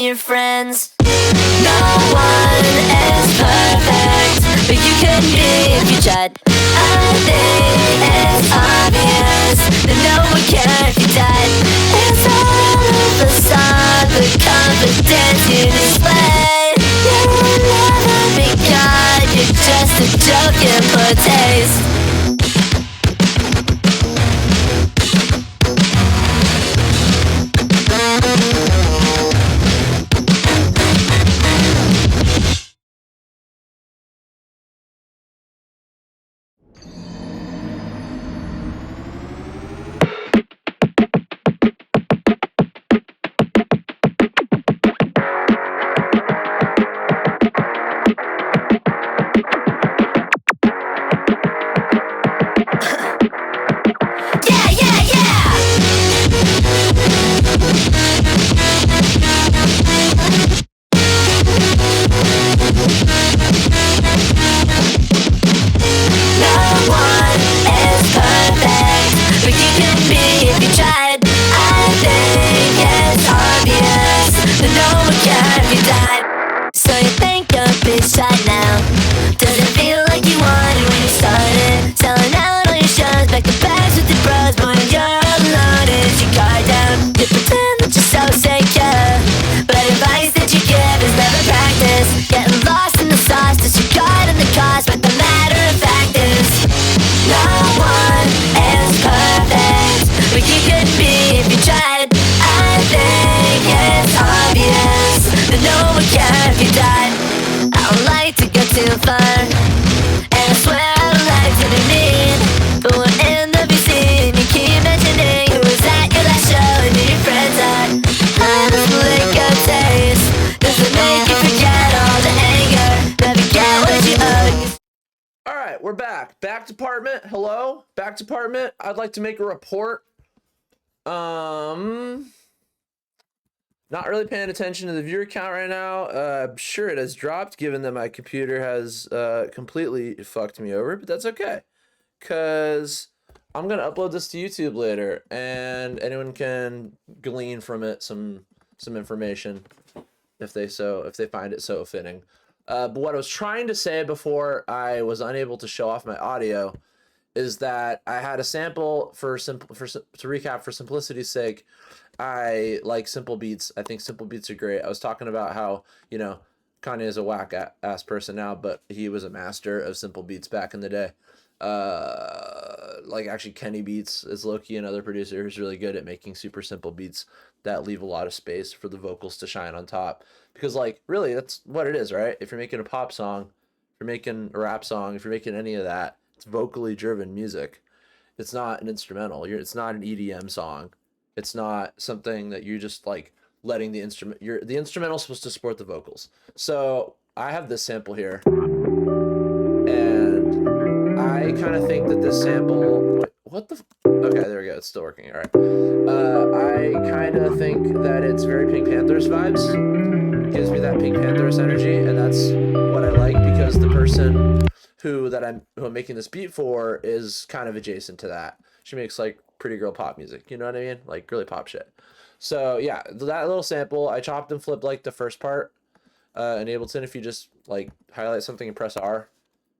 your friends. No one is perfect, but you could be if you tried. I think it's obvious that no one cares if you died. It's all of the facade, the confidence you display. You'll never be God, you're just a joke in poor taste. We're back. Back department. Hello? Back department. I'd like to make a report. Not really paying attention to the viewer count right now. I'm sure it has dropped given that my computer has completely fucked me over, but that's okay. Cause I'm gonna upload this to YouTube later and anyone can glean from it some information if they find it so fitting. But what I was trying to say before I was unable to show off my audio is that I had a sample to recap for simplicity's sake. I like simple beats. I think simple beats are great. I was talking about how, you know, Kanye is a whack ass person now, but he was a master of simple beats back in the day. Like actually Kenny Beats is low-key another producer who's really good at making super simple beats that leave a lot of space for the vocals to shine on top. Because like really that's what it is, right? If you're making a pop song, if you're making a rap song, if you're making any of that, it's vocally driven music. It's not an instrumental. It's not an EDM song. It's not something that you're just like letting the instrument. The instrumental's supposed to support the vocals. So I have this sample here, and I kind of think that this sample. What the? Okay, there we go. It's still working. All right. I kind of think that it's very Pink Panthers vibes. It gives me that Pink Panthers energy, and that's what I like because the person who I'm making this beat for is kind of adjacent to that. She makes like pretty girl pop music, you know what I mean? Like girly pop shit. So yeah, that little sample, I chopped and flipped like the first part. In Ableton, if you just like highlight something and press R,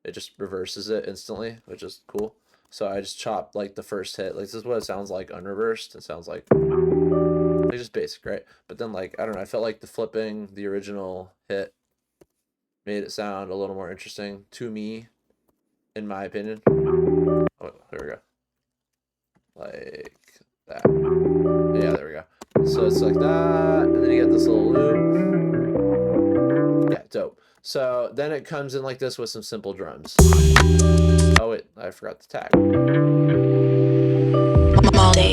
it just reverses it instantly, which is cool. So I just chopped like the first hit. Like this is what it sounds like unreversed. It sounds like just basic, right? But then like, I don't know, I felt like the flipping the original hit made it sound a little more interesting to me, in my opinion. Oh, there we go. Like that. Yeah, there we go. So it's like that, and then you get this little loop. Yeah, dope. So then it comes in like this with some simple drums. Oh wait, I forgot the tag. All day.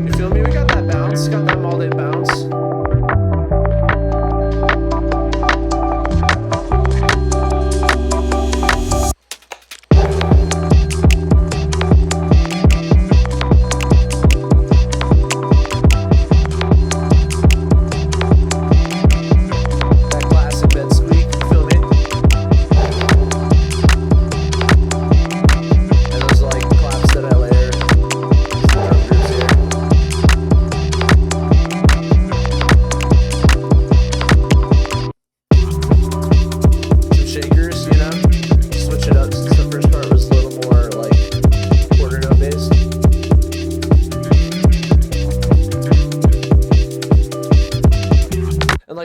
You feel me? We got that bounce, got that all day bounce. That I like.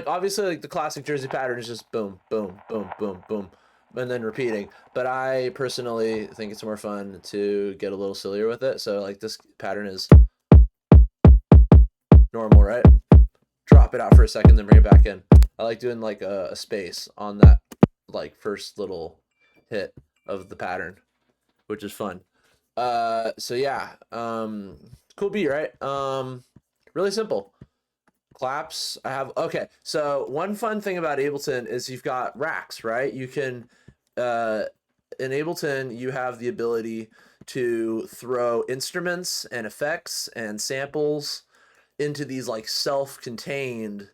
like obviously like the classic Jersey pattern is just boom, boom, boom, boom, boom, and then repeating. But I personally think it's more fun to get a little sillier with it. So like this pattern is normal, right? Drop it out for a second, then bring it back in. I like doing like a space on that like first little hit of the pattern, which is fun. So yeah, cool beat, right? Really simple. Claps. I have okay. So one fun thing about Ableton is you've got racks, right? You can in Ableton you have the ability to throw instruments and effects and samples into these like self-contained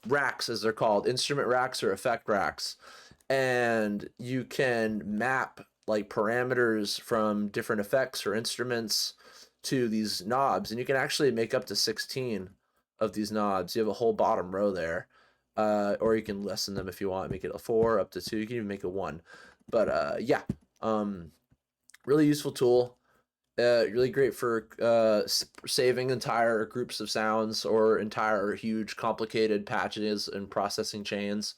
racks, as they're called, instrument racks or effect racks, and you can map like parameters from different effects or instruments to these knobs, and you can actually make up to 16 of these knobs. You have a whole bottom row there, or you can lessen them if you want, make it a 4 up to 2. You can even make it 1. But yeah, really useful tool. Really great for saving entire groups of sounds or entire huge complicated patches and processing chains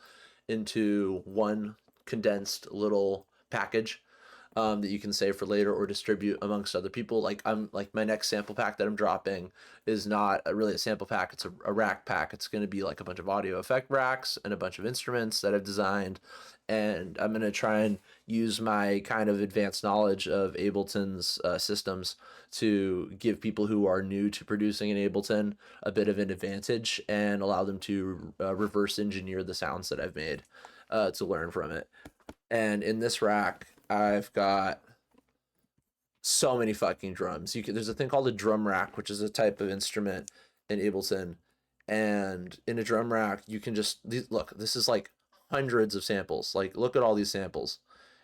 into one condensed little package that you can save for later or distribute amongst other people. Like my next sample pack that I'm dropping is not really a sample pack, it's a rack pack. It's going to be like a bunch of audio effect racks and a bunch of instruments that I've designed, and I'm going to try and use my kind of advanced knowledge of Ableton's systems to give people who are new to producing in Ableton a bit of an advantage and allow them to reverse engineer the sounds that I've made to learn from it. And in this rack, I've got so many fucking drums. There's a thing called a drum rack, which is a type of instrument in Ableton. And in a drum rack, you can just look. This is like hundreds of samples. Like, look at all these samples.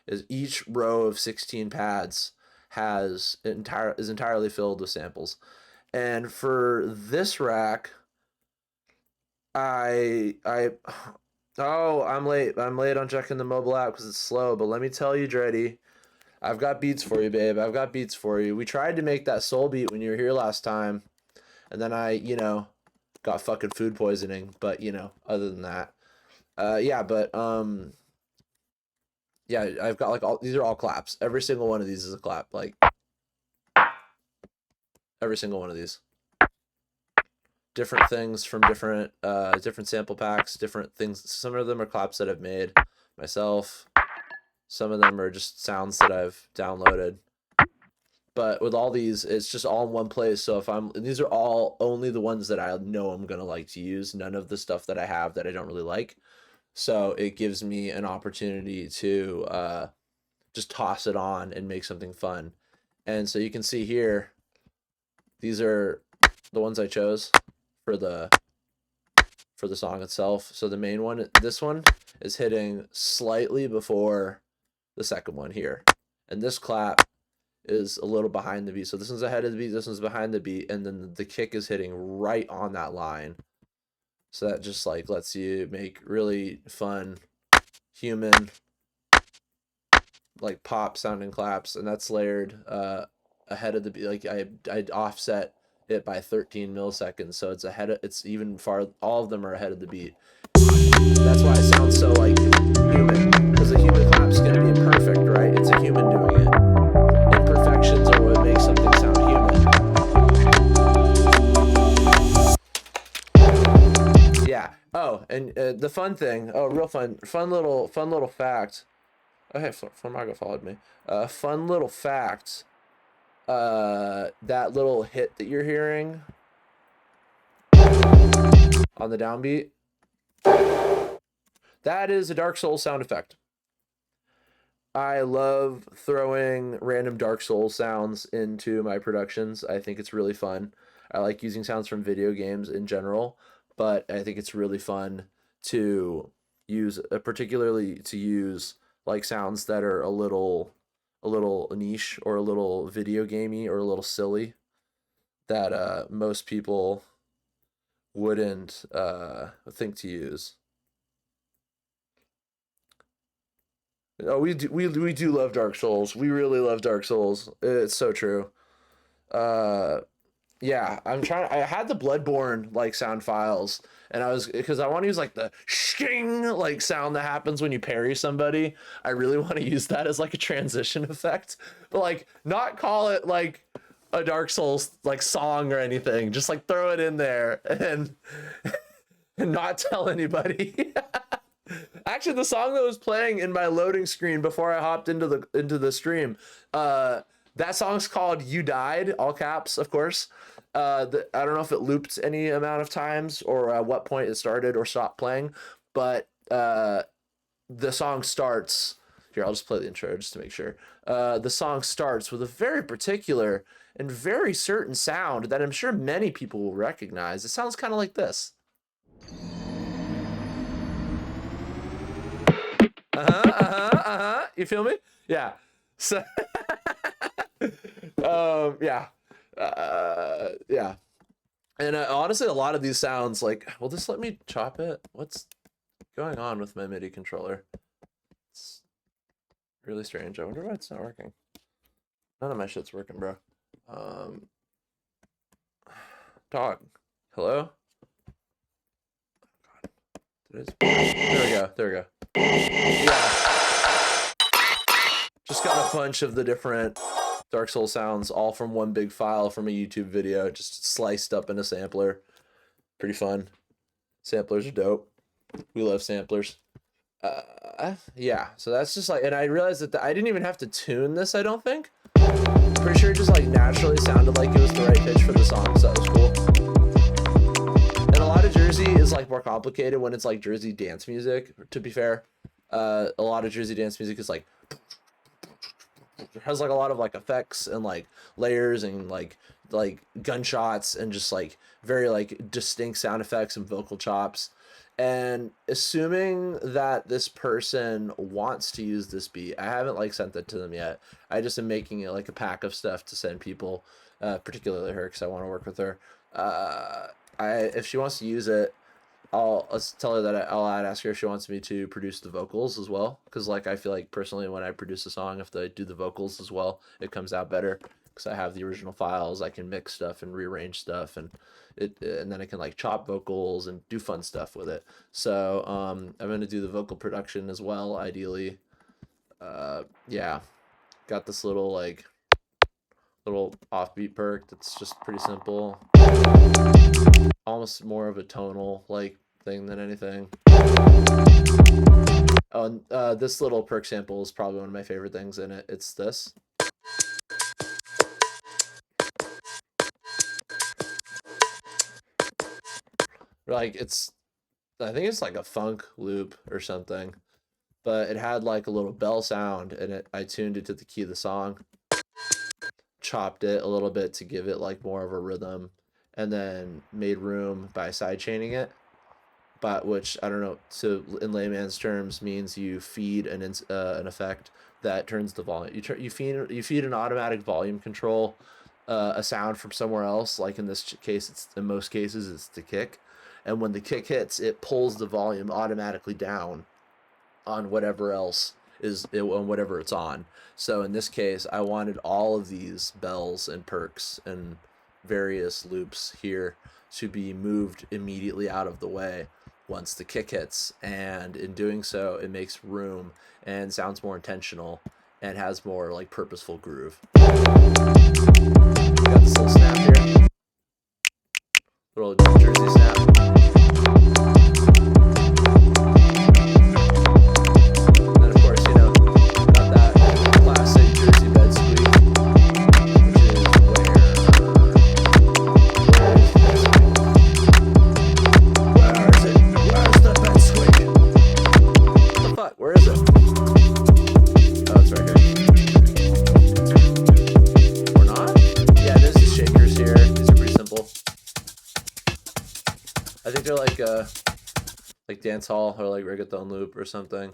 Is each row of 16 pads is entirely filled with samples. And for this rack, oh, I'm late. I'm late on checking the mobile app because it's slow. But let me tell you, Dreddy, I've got beats for you, babe. I've got beats for you. We tried to make that soul beat when you were here last time, and then I, got fucking food poisoning. But other than that, yeah. But yeah, I've got like these are all claps. Every single one of these is a clap. Like every single one of these. Different things from different sample packs, different things. Some of them are claps that I've made myself. Some of them are just sounds that I've downloaded. But with all these, it's just all in one place. So these are all only the ones that I know I'm gonna like to use. None of the stuff that I have that I don't really like. So it gives me an opportunity to just toss it on and make something fun. And so you can see here, these are the ones I chose for the song itself. So the main one, this one, is hitting slightly before the second one here, and this clap is a little behind the beat. So this one's ahead of the beat, this one's behind the beat, and then the kick is hitting right on that line. So that just like lets you make really fun human like pop sounding claps, and that's layered ahead of the beat. Like I offset it by 13 milliseconds, so it's even far. All of them are ahead of the beat. That's why it sounds so like human, because a human clap's gonna be imperfect, right? It's a human doing it. Imperfections are what makes something sound human. Yeah. Oh, and the fun thing. Oh, real fun little fact. Oh, hey, Flamargo followed me. Fun little fact. That little hit that you're hearing on the downbeat, that is a Dark Souls sound effect. I love throwing random Dark Souls sounds into my productions. I think it's really fun. I like using sounds from video games in general, but I think it's really fun to use, particularly to use like sounds that are a little niche or a little video gamey or a little silly that most people wouldn't think to use. Oh, we do love Dark Souls. We really love Dark Souls. It's so true. Yeah, I had the Bloodborne like sound files, and I was because I want to use like the shing like sound that happens when you parry somebody. I really want to use that as like a transition effect, but like not call it like a Dark Souls like song or anything. Just like throw it in there and not tell anybody. Actually, the song that was playing in my loading screen before I hopped into the stream, that song's called "You Died," all caps, of course. I don't know if it looped any amount of times or at what point it started or stopped playing, but the song starts. Here, I'll just play the intro just to make sure. The song starts with a very particular and very certain sound that I'm sure many people will recognize. It sounds kind of like this. You feel me? Yeah. So, yeah. Yeah. And honestly, a lot of these sounds like, will this let me chop it? What's going on with my MIDI controller? It's really strange. I wonder why it's not working. None of my shit's working, bro. Dog. Hello? God. There we go. There we go. Yeah. Just got a bunch of the different Dark Souls sounds all from one big file from a YouTube video, just sliced up in a sampler. Pretty fun. Samplers are dope. We love samplers. Yeah, so that's just like, and I realized that I didn't even have to tune this, I don't think. Pretty sure it just like naturally sounded like it was the right pitch for the song, so that was cool. And a lot of Jersey is like more complicated when it's like Jersey dance music, to be fair. A lot of Jersey dance music is like, it has like a lot of like effects and like layers and like gunshots and just like very like distinct sound effects and vocal chops. And assuming that this person wants to use this beat, I haven't like sent it to them yet. I just am making it like a pack of stuff to send people, particularly her, because I want to work with her. If she wants to use it, let's tell her that I'd ask her if she wants me to produce the vocals as well, because like I feel like personally when I produce a song, if I do the vocals as well, it comes out better because I have the original files. I can mix stuff and rearrange stuff, and then I can like chop vocals and do fun stuff with it. So I'm gonna do the vocal production as well, ideally. Yeah, got this little offbeat perk that's just pretty simple, almost more of a tonal like thing than anything. Oh, and this little perk sample is probably one of my favorite things in it. It's this. Like I think it's like a funk loop or something, but it had like a little bell sound, and I tuned it to the key of the song, chopped it a little bit to give it like more of a rhythm, and then made room by sidechaining it, but which I don't know, so in layman's terms means you feed an effect that turns the volume. You feed an automatic volume control, a sound from somewhere else. Like in this case, in most cases it's the kick, and when the kick hits, it pulls the volume automatically down on whatever else on whatever it's on. So in this case, I wanted all of these bells and perks and various loops here to be moved immediately out of the way once the kick hits, and in doing so it makes room and sounds more intentional and has more like purposeful groove. Got this little snap here, little Jersey snap. I think they're like dance hall or like reggaeton loop or something.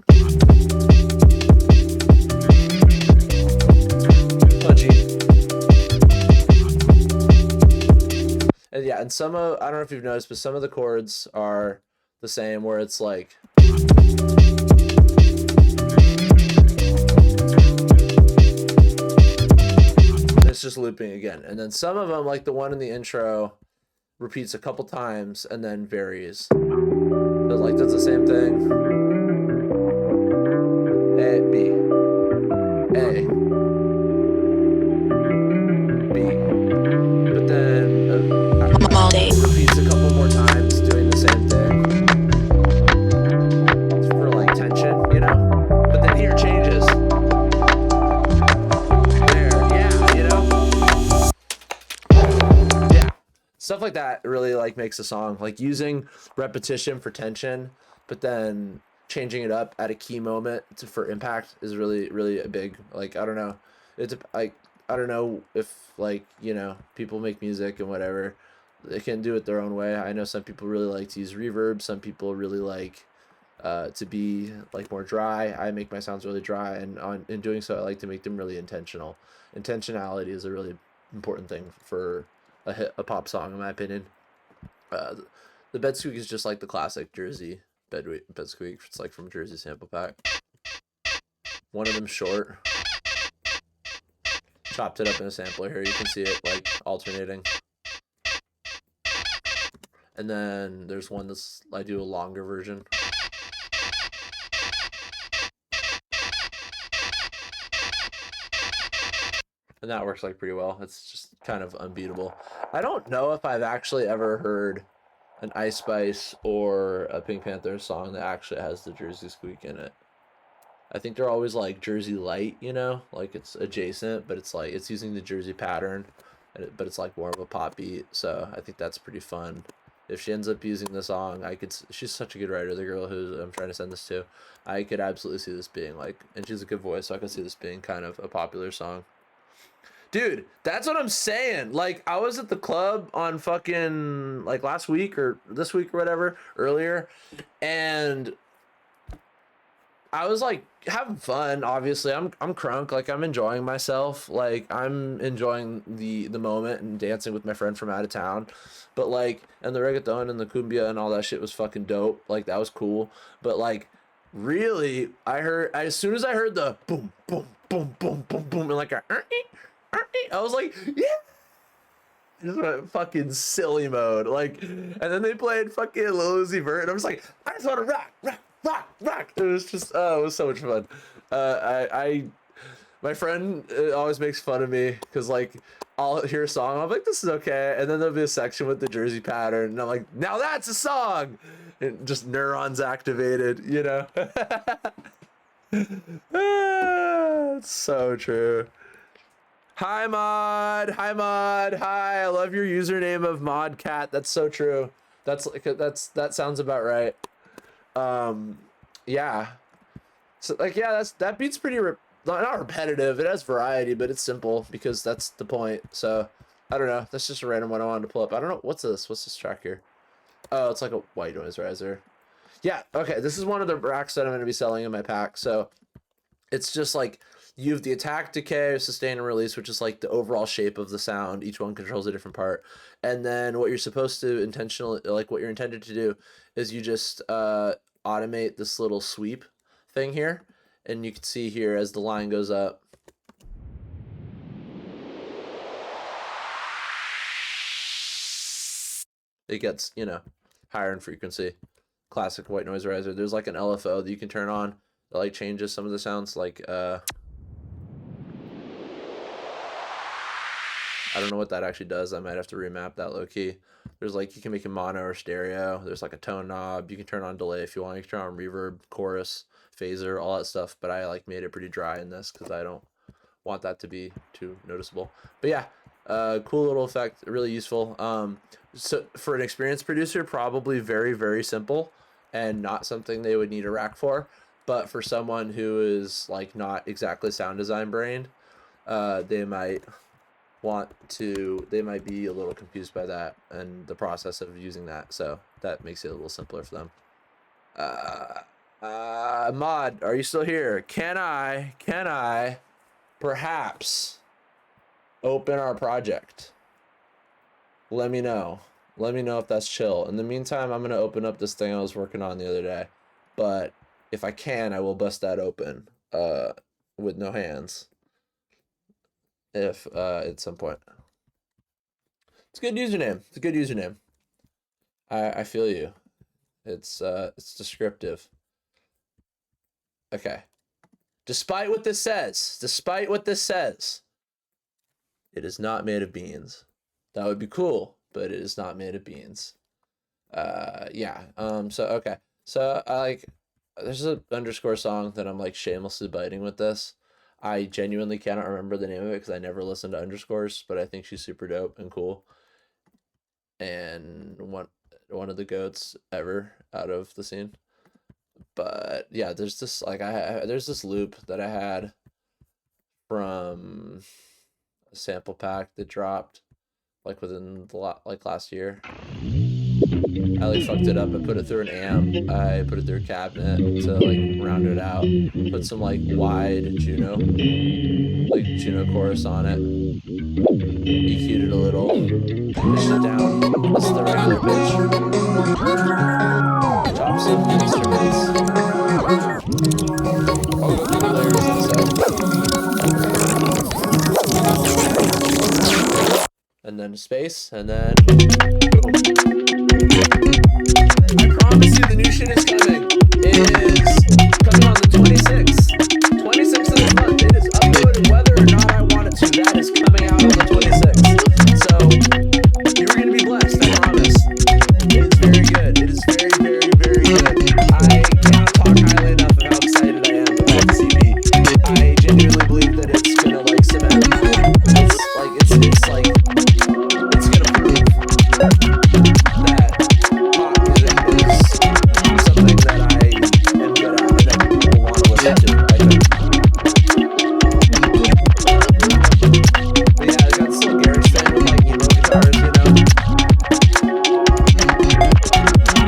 Punchy. And yeah, and some of, I don't know if you've noticed, but some of the chords are the same, where it's like it's just looping again. And then some of them, like the one in the intro, repeats a couple times and then varies. So like that's the same thing. A, B, A, B. But then repeats a couple more times doing the same thing. For like tension, you know? But then here changes. Stuff like that really like makes a song, like using repetition for tension, but then changing it up at a key moment for impact is really a big, like, I don't know. It's like, I don't know if like, you know, people make music and whatever, they can do it their own way. I know some people really like to use reverb. Some people really like to be like more dry. I make my sounds really dry, and in doing so, I like to make them really intentional. Intentionality is a really important thing for a pop song, in my opinion. The bed squeak is just like the classic Jersey bed squeak. It's like from Jersey Sample Pack. One of them short. Chopped it up in a sampler here. You can see it like alternating. And then there's one that's, I do a longer version. And that works like pretty well. It's just kind of unbeatable. I don't know if I've actually ever heard an Ice Spice or a Pink Panther song that actually has the Jersey squeak in it. I think they're always like Jersey Light, you know, like it's adjacent, but it's like it's using the Jersey pattern, but it's like more of a pop beat. So I think that's pretty fun. If she ends up using the song, she's such a good writer, the girl who I'm trying to send this to. I could absolutely see this being like, and she's a good voice, so I could see this being kind of a popular song. Dude, that's what I'm saying. Like, I was at the club on fucking, like, last week or this week or whatever, earlier, and I was, like, having fun, obviously. I'm crunk. Like, I'm enjoying myself. Like, I'm enjoying the moment and dancing with my friend from out of town. But, like, and the reggaeton and the cumbia and all that shit was fucking dope. Like, that was cool. But, like, really, as soon as I heard the boom, boom, boom, boom, boom, boom, and, like, I was like, yeah, just went fucking silly mode. Like, and then they played fucking Lil Uzi Vert, and I was like, I just want to rock. It was just, it was so much fun. My friend always makes fun of me because, like, I'll hear a song, I'm like, this is okay, and then there'll be a section with the Jersey pattern, and I'm like, now that's a song, and just neurons activated, you know. It's so true. Hi, Mod. Hi, I love your username of Modcat. That's so true. That sounds about right. Yeah. So, like, yeah, that beat's pretty not repetitive. It has variety, but it's simple because that's the point. So, I don't know. That's just a random one I wanted to pull up. I don't know. What's this track here? Oh, it's like a white noise riser. Yeah, okay. This is one of the racks that I'm going to be selling in my pack. So, it's just like, you have the attack, decay, sustain, and release, which is like the overall shape of the sound. Each one controls a different part. And then what you're supposed to what you're intended to do is you just automate this little sweep thing here. And you can see here as the line goes up, it gets, you know, higher in frequency. Classic white noise riser. There's like an LFO that you can turn on that like changes some of the sounds, like I don't know what that actually does. I might have to remap that low key. There's like, you can make it mono or stereo. There's like a tone knob. You can turn on delay if you want. You can turn on reverb, chorus, phaser, all that stuff. But I like made it pretty dry in this because I don't want that to be too noticeable. But yeah, cool little effect, really useful. So for an experienced producer, probably very, very simple and not something they would need a rack for. But for someone who is like not exactly sound design brained, they might be a little confused by that and the process of using that, so that makes it a little simpler for them. Mod, are you still here? Can I perhaps open our project? Let me know if that's chill. In the meantime, I'm gonna open up this thing I was working on the other day, but if I can, I will bust that open with no hands. if at some point. It's a good username. It's a good username. I feel you. It's descriptive. Okay. Despite what this says, it is not made of beans. That would be cool, but it is not made of beans. Yeah. So okay. So I like there's an underscore song that I'm like shamelessly biting with this. I genuinely cannot remember the name of it because I never listened to underscores, but I think she's super dope and cool. And one of the goats ever out of the scene. But yeah, there's this like there's this loop that I had from a sample pack that dropped like within the like last year. I like fucked it up. I put it through an amp. I put it through a cabinet to like round it out. Put some like wide Juno chorus on it. EQ'd it a little. Pitched it down. This is the regular pitch. Chop some instruments. I'll go through the layers in a sec. And then space, and then boom. I promise you the new shit is coming. It is coming on the 26th. 26th of this month. It is uploaded whether or not I want it to. That is coming out on the 26th. So you're going to be blessed, I promise. It is very good. It is very, very, very good. I cannot talk highly enough of how excited I am about the CD. I genuinely believe that it's going to like cement. It's like it's going to prove that pop music is something that I am good at and that people want to listen to. I think. But yeah, I got this little garage thing with like emo guitars, you know.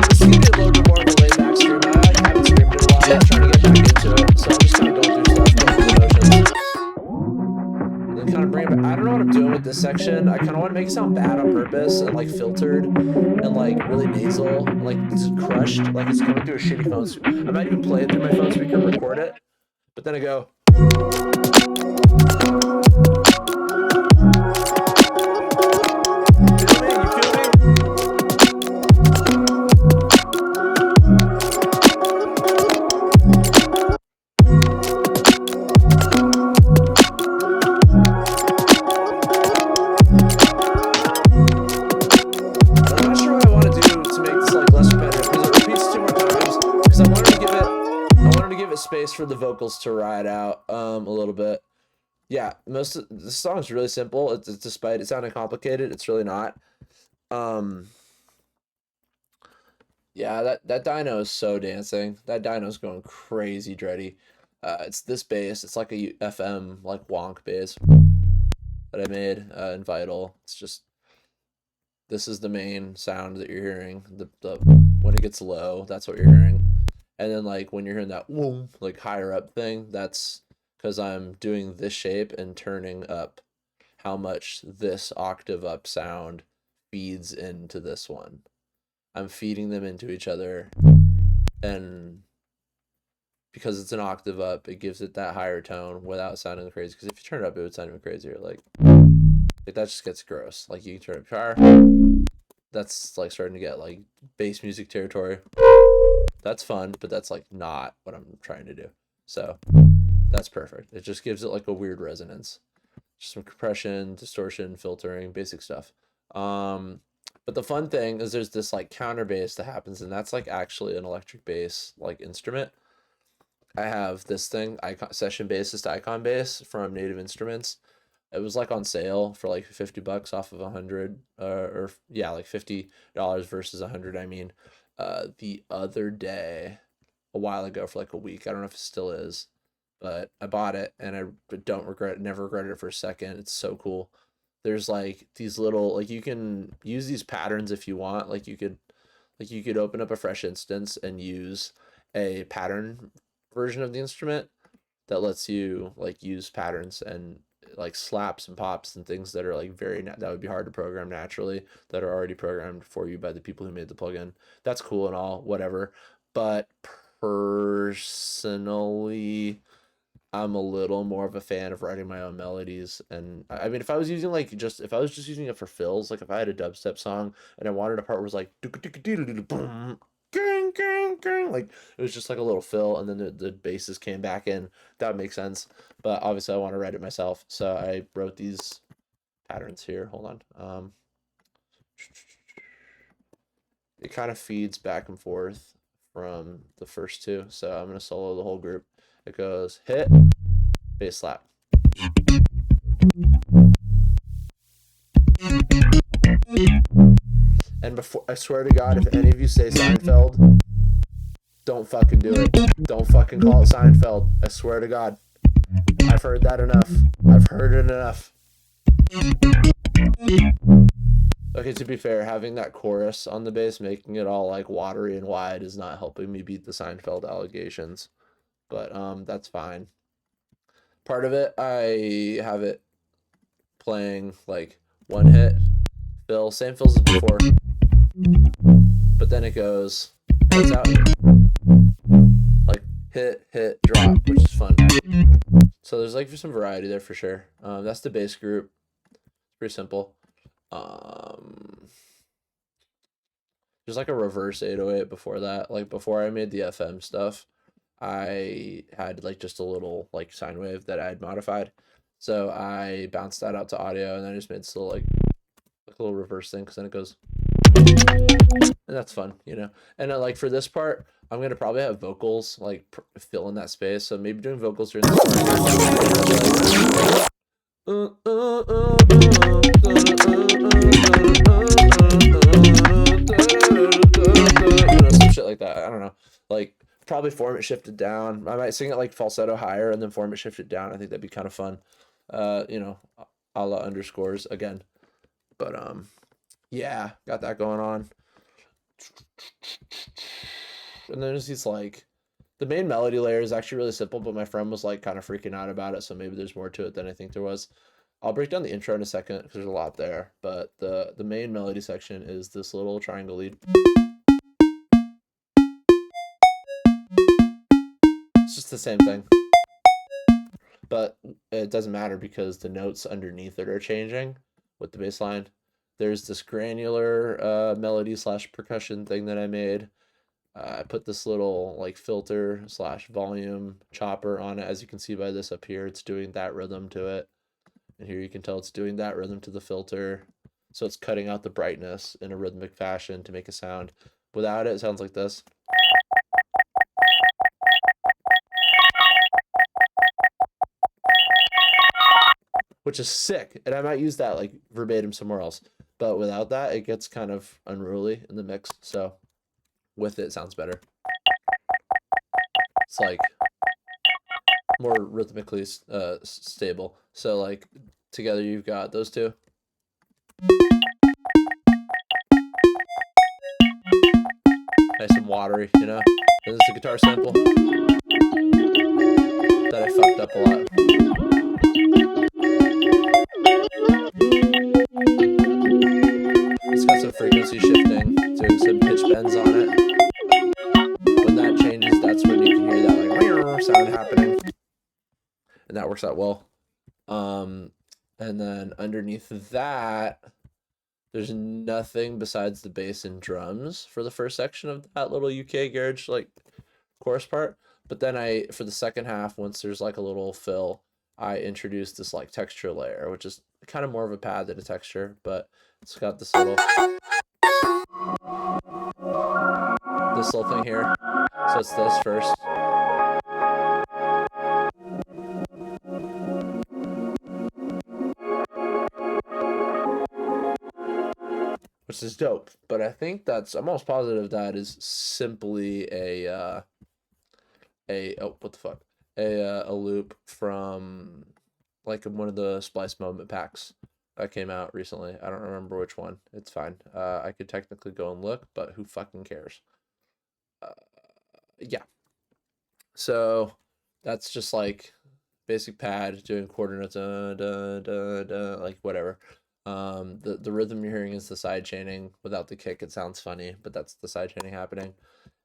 This is gonna be a little bit more of a laid back stream. I haven't streamed in a while. I'm trying to get back into it, so I'm just kind of going through stuff, going through the motions. And then kind of bring it back. I don't know what I'm doing with this section. I kind of want to make it sound bad on purpose and like filtered and like really nasal, like just crushed, like it's going through a shitty phone. I might even play it through my phone speaker and record it, but then I go. Feel me? You feel me? I'm not sure what I want to do to make this like less repetitive because it repeats 2 more times. Because I wanted to give it space for the vocals to ride out a little bit. Yeah, most of the song's really simple. It's despite it sounding complicated, it's really not. Yeah, that dyno is so dancing. That dyno's going crazy dready. It's this bass. It's like a FM like wonk bass that I made in Vital. It's just this is the main sound that you're hearing. The when it gets low, that's what you're hearing. And then like when you're hearing that whoom, like higher up thing, that's because I'm doing this shape and turning up how much this octave up sound feeds into this one. I'm feeding them into each other, and because it's an octave up, it gives it that higher tone without sounding crazy. Because if you turn it up, it would sound even crazier. Like that just gets gross. Like you can turn it up higher. That's like starting to get like bass music territory. That's fun, but that's like not what I'm trying to do. So that's perfect. It just gives it like a weird resonance. Just some compression, distortion, filtering, basic stuff. But the fun thing is there's this like counter bass that happens, and that's like actually an electric bass like instrument. I have this thing, Session Bassist Icon Bass from Native Instruments. It was like on sale for like $50 off of 100, or yeah, like $50 versus 100. I mean, the other day, a while ago for like a week. I don't know if it still is, but I bought it and I don't regret it. Never regretted it for a second. It's so cool. There's like these little, like you can use these patterns if you want. Like you could open up a fresh instance and use a pattern version of the instrument that lets you like use patterns and like slaps and pops and things that are like that would be hard to program naturally, that are already programmed for you by the people who made the plugin. That's cool and all, whatever. But personally, I'm a little more of a fan of writing my own melodies. And I mean, if I was using like just if I was just using it for fills, like if I had a dubstep song and I wanted a part where it was like boom, like it was just like a little fill, and then the basses came back in, that would make sense. But obviously, I want to write it myself, so I wrote these patterns here. Hold on. It kind of feeds back and forth from the first two, so I'm gonna solo the whole group. It goes hit, bass slap. And before, I swear to God, if any of you say Seinfeld, don't fucking do it. Don't fucking call it Seinfeld. I swear to God. I've heard that enough. I've heard it enough. Okay, to be fair, having that chorus on the bass, making it all like watery and wide, is not helping me beat the Seinfeld allegations. But that's fine. Part of it, I have it playing like one hit, fill, same fills as before. But then it goes, cuts out, like hit, drop, which is fun. So there's like some variety there for sure. That's the bass group. It's pretty simple. There's like a reverse 808 before that. Like before I made the FM stuff, I had like just a little like sine wave that I had modified. So I bounced that out to audio, and then I just made this little like a little reverse thing, because then it goes, and that's fun, you know. And like for this part, I'm gonna probably have vocals like fill in that space. So maybe doing vocals during this part. Some shit like that. I don't know. Like probably form it shifted down. I might sing it like falsetto higher and then form it shifted down. I think that'd be kind of fun. You know, a la underscores again. But yeah, got that going on. And then there's these like, the main melody layer is actually really simple, but my friend was like kind of freaking out about it, so maybe there's more to it than I think there was. I'll break down the intro in a second because there's a lot there, but the main melody section is this little triangle lead. It's just the same thing, but it doesn't matter because the notes underneath it are changing with the bass line. There's this granular melody / percussion thing that I made. I put this little like filter / volume chopper on it. As you can see by this up here, it's doing that rhythm to it. And here you can tell it's doing that rhythm to the filter. So it's cutting out the brightness in a rhythmic fashion to make a sound. Without it, it sounds like this. Which is sick. And I might use that like verbatim somewhere else. But without that, it gets kind of unruly in the mix. So with it sounds better. It's like more rhythmically stable. So like together you've got those two. Nice and watery, you know? And this is a guitar sample that I fucked up a lot. It's got some frequency shifting, doing some pitch bends on it. When that changes, that's when you can hear that like sound happening. And that works out well. And then underneath that, there's nothing besides the bass and drums for the first section of that little UK garage like chorus part. But then for the second half, once there's like a little fill, I introduced this like texture layer, which is kind of more of a pad than a texture, but it's got this little thing here. So it's this first. Which is dope, but I think I'm almost positive that is simply a loop from like one of the Splice Moment packs that came out recently. I don't remember which one. It's fine. I could technically go and look, but who fucking cares? Yeah. So that's just like basic pad doing quarter notes, like whatever. The rhythm you're hearing is the side chaining. Without the kick, it sounds funny, but that's the side chaining happening.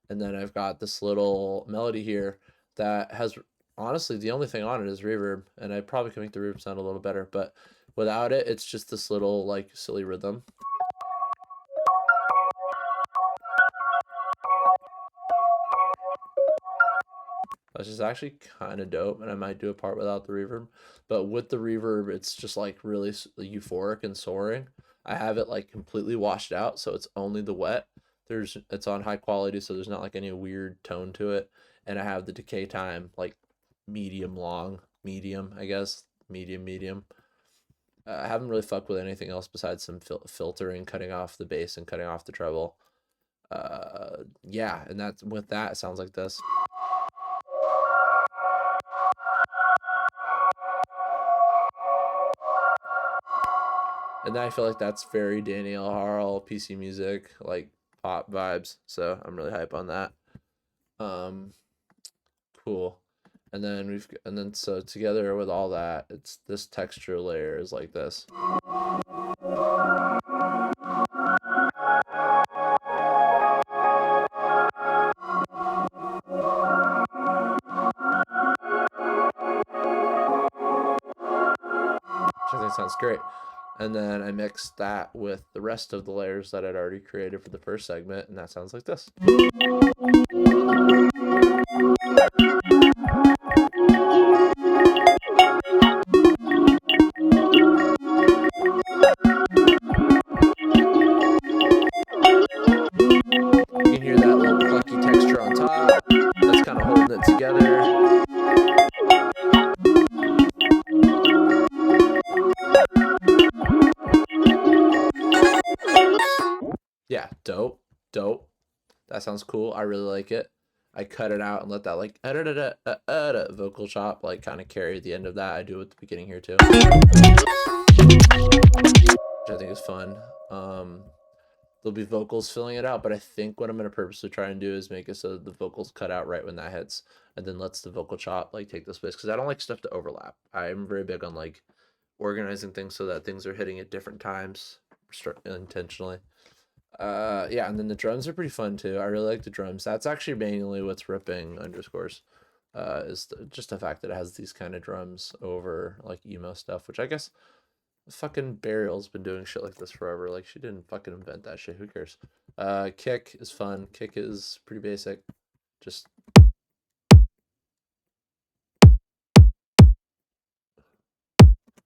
And then I've got this little melody here that has honestly, the only thing on it is reverb, and I probably could make the reverb sound a little better, but without it, it's just this little like silly rhythm. Which is actually kind of dope, and I might do a part without the reverb. But with the reverb, it's just like really euphoric and soaring. I have it like completely washed out, so it's only the wet. It's on high quality, so there's not like any weird tone to it. And I have the decay time like medium long, medium, I guess, medium. I haven't really fucked with anything else besides some filtering, cutting off the bass and cutting off the treble. Yeah, and that's with that, it sounds like this. And then I feel like that's very Danielle Harl, PC music, like pop vibes. So I'm really hype on that. Cool. And then so together with all that, it's this texture layer is like this. Which I think sounds great. And then I mixed that with the rest of the layers that I'd already created for the first segment, and that sounds like this. You can hear that little plucky texture on top. That's kind of holding it together. Yeah, dope. That sounds cool. I really like it. I cut it out and let that like vocal chop like kind of carry the end of that. I do it at the beginning here too, which I think is fun. There'll be vocals filling it out, but I think what I'm gonna purposely try and do is make it so the vocals cut out right when that hits, and then lets the vocal chop like take the space, because I don't like stuff to overlap. I'm very big on like organizing things so that things are hitting at different times intentionally. Yeah, and then the drums are pretty fun too. I really like the drums. That's actually mainly what's ripping underscores. Just the fact that it has these kind of drums over like emo stuff, which I guess fucking Burial's been doing shit like this forever. Like she didn't fucking invent that shit. Who cares? Kick is fun. Kick is pretty basic. Just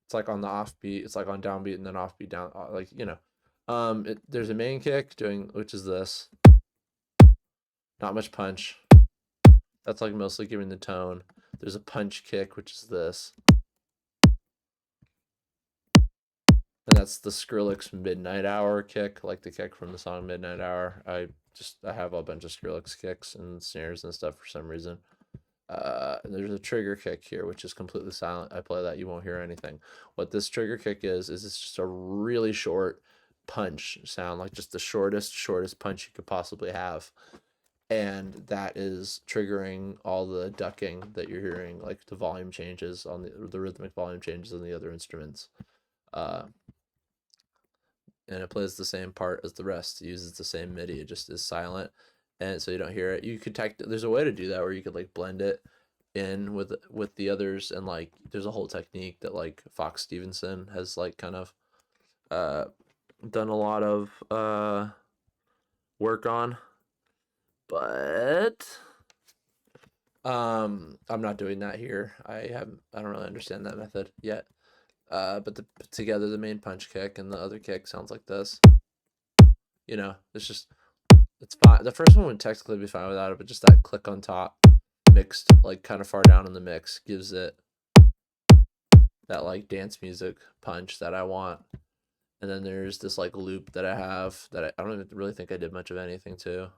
it's like on the offbeat. It's like on downbeat and then offbeat down. Like you know, there's a main kick doing, which is this. Not much punch. That's like mostly giving the tone. There's a punch kick, which is this. And that's the Skrillex Midnight Hour kick, like the kick from the song Midnight Hour. I have a bunch of Skrillex kicks and snares and stuff for some reason. And there's a trigger kick here, which is completely silent. I play that, you won't hear anything. What this trigger kick is it's just a really short punch sound, like just the shortest punch you could possibly have. And that is triggering all the ducking that you're hearing, like the volume changes on the rhythmic volume changes on the other instruments. And it plays the same part as the rest. It uses the same MIDI. It just is silent, and so you don't hear it. You could there's a way to do that where you could like blend it in with the others, and like there's a whole technique that like Fox Stevenson has like kind of done a lot of work on, but I'm not doing that here. I don't really understand that method yet. But together the main punch kick and the other kick sounds like this. You know, it's fine. The first one would technically be fine without it, but just that click on top, mixed like kind of far down in the mix, gives it that like dance music punch that I want. And then there's this like loop that I have that I don't even really think I did much of anything to.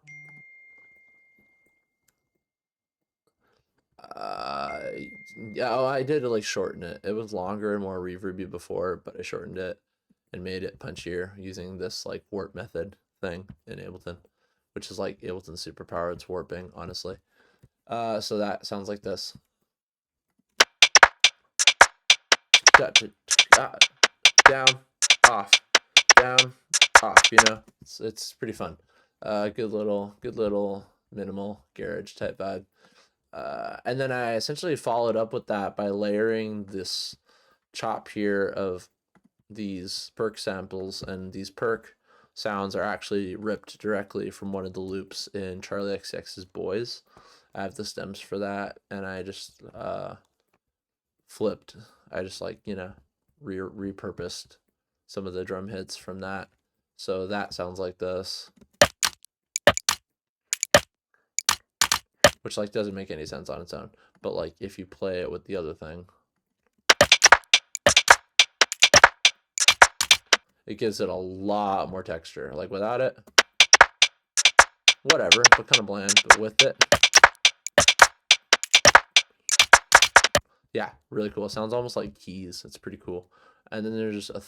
Yeah, I did like shorten it. It was longer and more reverby before, but I shortened it and made it punchier using this like warp method thing in Ableton, which is like Ableton's superpower. It's warping, honestly. So that sounds like this. Down, off, down, off. You know, it's pretty fun. Good little minimal garage type vibe. And then I essentially followed up with that by layering this chop here of these perk samples, and these perk sounds are actually ripped directly from one of the loops in Charlie XCX's Boys. I have the stems for that, and I just flipped. I just like, you know, repurposed some of the drum hits from that. So that sounds like this, which like doesn't make any sense on its own. But like if you play it with the other thing, it gives it a lot more texture. Like without it, whatever, but kind of bland. But with it, yeah, really cool. It sounds almost like keys. It's pretty cool. And then there's just a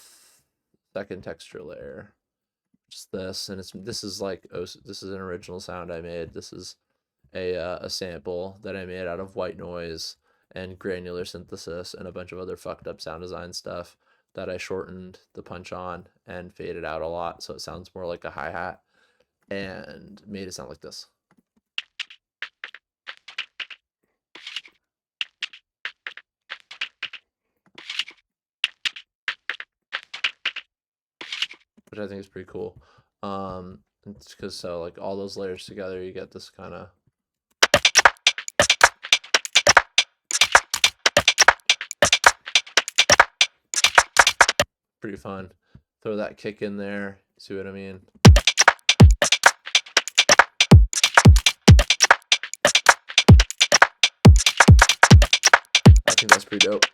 second texture layer, just this, and this is like, oh, this is an original sound I made. This is a sample that I made out of white noise and granular synthesis and a bunch of other fucked up sound design stuff that I shortened the punch on and faded out a lot so it sounds more like a hi-hat and made it sound like this. Which I think is pretty cool. It's because so like all those layers together, you get this kind of pretty fun. Throw that kick in there, see what I mean? I think that's pretty dope.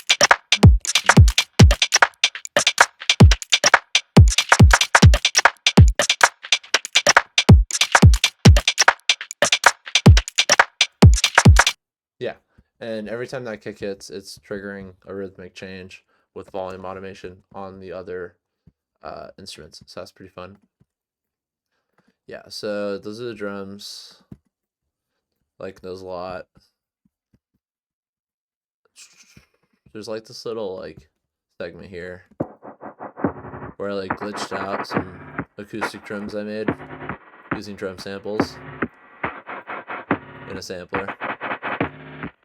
Yeah, and every time that kick hits, it's triggering a rhythmic change with volume automation on the other instruments, so that's pretty fun. Yeah, so those are the drums. Like those a lot. There's like this little like segment here where I like glitched out some acoustic drums I made using drum samples in a sampler.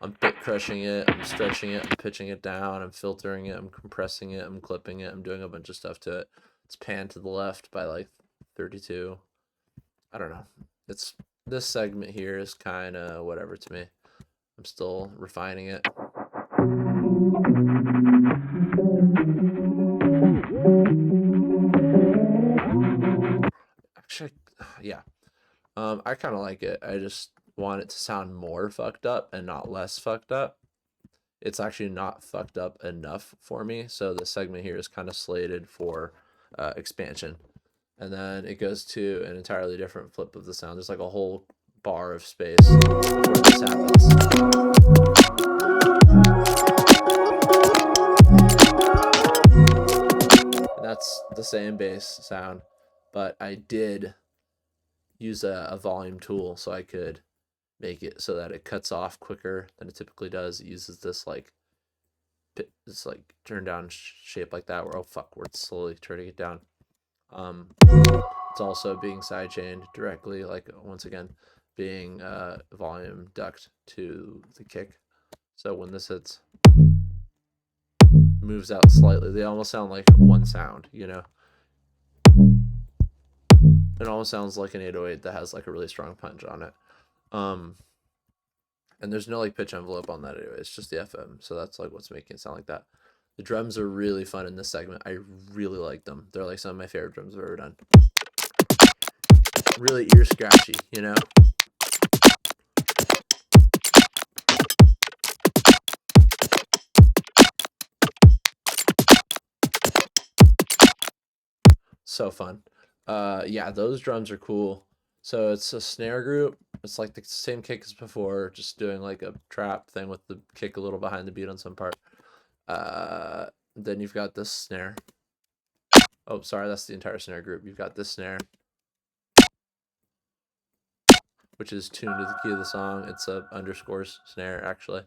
I'm bit crushing it, I'm stretching it, I'm pitching it down, I'm filtering it, I'm compressing it, I'm clipping it, I'm doing a bunch of stuff to it. It's panned to the left by like 32. I don't know. It's this segment here is kind of whatever to me. I'm still refining it. Actually, yeah. I kind of like it. I just want it to sound more fucked up and not less fucked up. It's actually not fucked up enough for me, so the segment here is kind of slated for expansion. And then it goes to an entirely different flip of the sound. There's like a whole bar of space before this happens. And that's the same bass sound, but I did use a volume tool so I could make it so that it cuts off quicker than it typically does. It uses this like turn down shape like that where, oh fuck, we're slowly turning it down. It's also being sidechained directly, like once again being volume ducked to the kick, so when this hits, moves out slightly. They almost sound like one sound, you know. It almost sounds like an 808 that has like a really strong punch on it. And there's no like pitch envelope on that anyway. It's just the FM, so that's like what's making it sound like that. The drums are really fun in this segment. I really like them. They're like some of my favorite drums I've ever done. Really ear scratchy, you know. So fun. Yeah, those drums are cool. So it's a snare group. It's like the same kick as before, just doing like a trap thing with the kick a little behind the beat on some part. Then you've got this snare. Oh, sorry, that's the entire snare group. You've got this snare, which is tuned to the key of the song. It's a underscores snare, actually,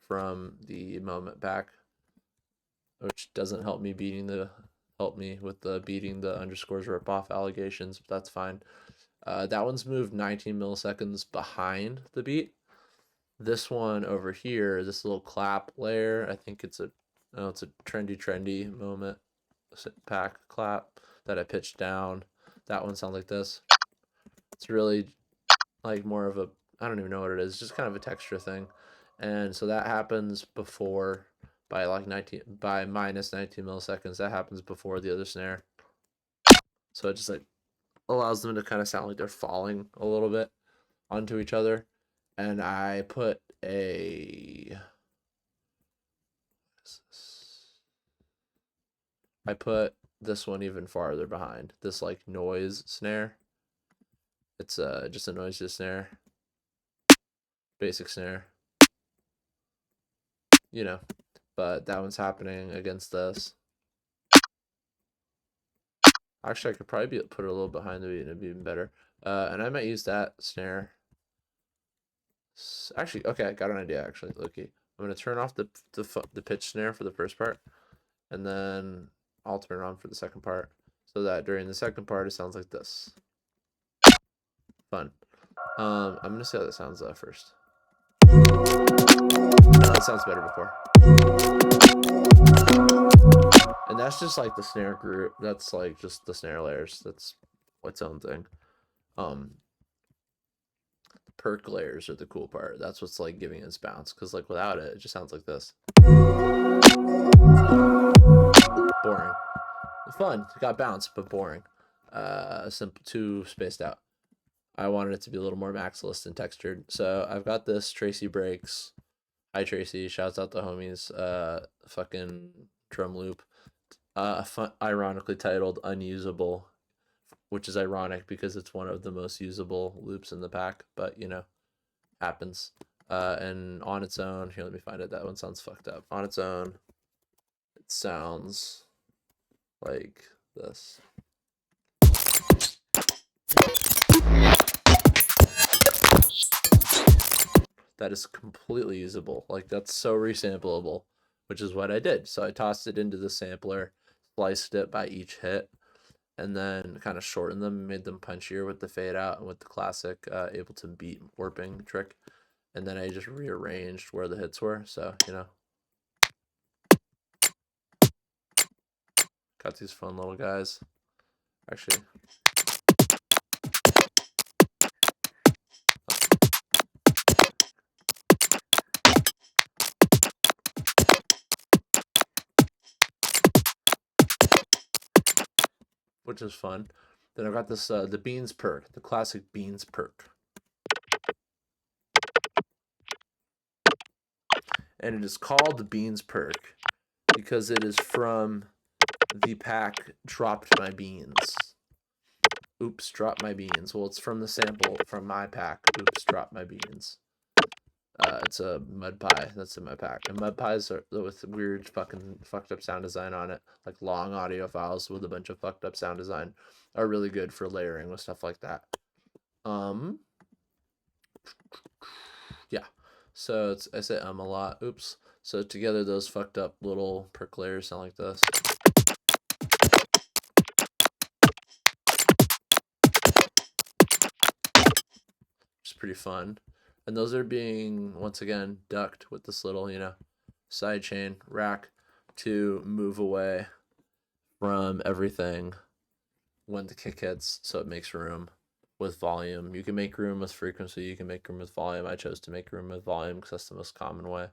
from the moment back, which doesn't help me with the beating the underscores rip off allegations, but that's fine. That one's moved 19 milliseconds behind the beat. This one over here, this little clap layer, I think it's a trendy moment pack clap that I pitched down. That one sounds like this. It's really like more of a, I don't even know what it is, just kind of a texture thing. And so that happens before by like minus 19 milliseconds. That happens before the other snare. So it just like allows them to kind of sound like they're falling a little bit onto each other. And I put this one even farther behind. This like noise snare. It's just a noisy snare. Basic snare. You know. But that one's happening against this. Actually, I could probably put it a little behind the beat and it'd be even better. And I might use that snare. Actually, okay, I got an idea, actually, Loki. I'm going to turn off the pitch snare for the first part. And then I'll turn it on for the second part. So that during the second part, it sounds like this. Fun. I'm going to see how that sounds first. No, it sounds better before. And that's just like the snare group. That's like just the snare layers. That's its own thing. The perk layers are the cool part. That's what's like giving its bounce. Because like without it, it just sounds like this. Boring. Fun. It got bounce, but boring. Simple, too spaced out. I wanted it to be a little more maximalist and textured. So I've got this Tracy Breaks. Hi Tracy, shouts out the homies. Fucking drum loop. Ironically titled Unusable, which is ironic because it's one of the most usable loops in the pack, but you know, happens. And on its own, here, let me find it. That one sounds fucked up. On its own, it sounds like this. That is completely usable. Like, that's so resamplable, which is what I did. So I tossed it into the sampler, sliced it by each hit, and then kind of shortened them, made them punchier with the fade out and with the classic Ableton Beat warping trick. And then I just rearranged where the hits were. So, you know, got these fun little guys. Actually, which is fun. Then I've got this, the Beans perk, the classic Beans perk. And it is called the Beans perk because it is from the pack Dropped My Beans. Oops, Drop My Beans. Well, it's from the sample from my pack. Oops, Drop My Beans. It's a mud pie that's in my pack. And mud pies are with weird fucking fucked up sound design on it, like long audio files with a bunch of fucked up sound design, are really good for layering with stuff like that. Yeah. So I say a lot. Oops. So together those fucked up little perk layers sound like this. It's pretty fun. And those are being, once again, ducked with this little, you know, side chain rack to move away from everything when the kick hits, so it makes room with volume. You can make room with frequency, you can make room with volume. I chose to make room with volume because that's the most common way.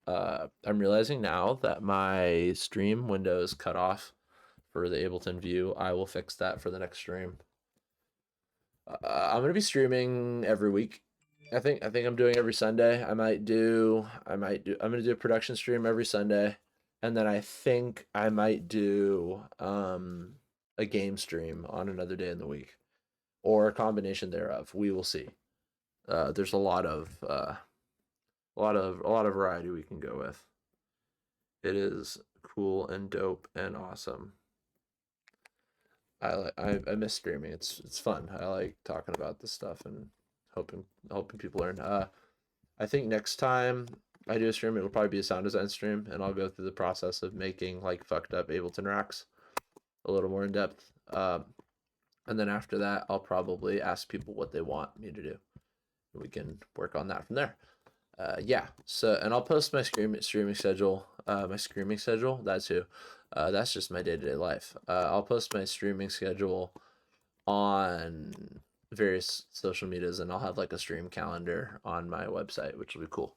I'm realizing now that my stream window is cut off for the Ableton View. I will fix that for the next stream. I'm gonna be streaming every week. I think I'm doing every Sunday. I'm gonna do a production stream every Sunday, and then I think I might do a game stream on another day in the week, or a combination thereof. We will see. There's a lot of variety we can go with. It is cool and dope and awesome. I miss streaming. It's fun. I like talking about this stuff and hoping people learn. I think next time I do a stream, it'll probably be a sound design stream, and I'll go through the process of making like fucked up Ableton racks a little more in depth. And then after that, I'll probably ask people what they want me to do. We can work on that from there. Yeah. So, and I'll post my streaming schedule. My streaming schedule. That's who. That's just my day to day life. I'll post my streaming schedule on various social medias, and I'll have like a stream calendar on my website, which will be cool.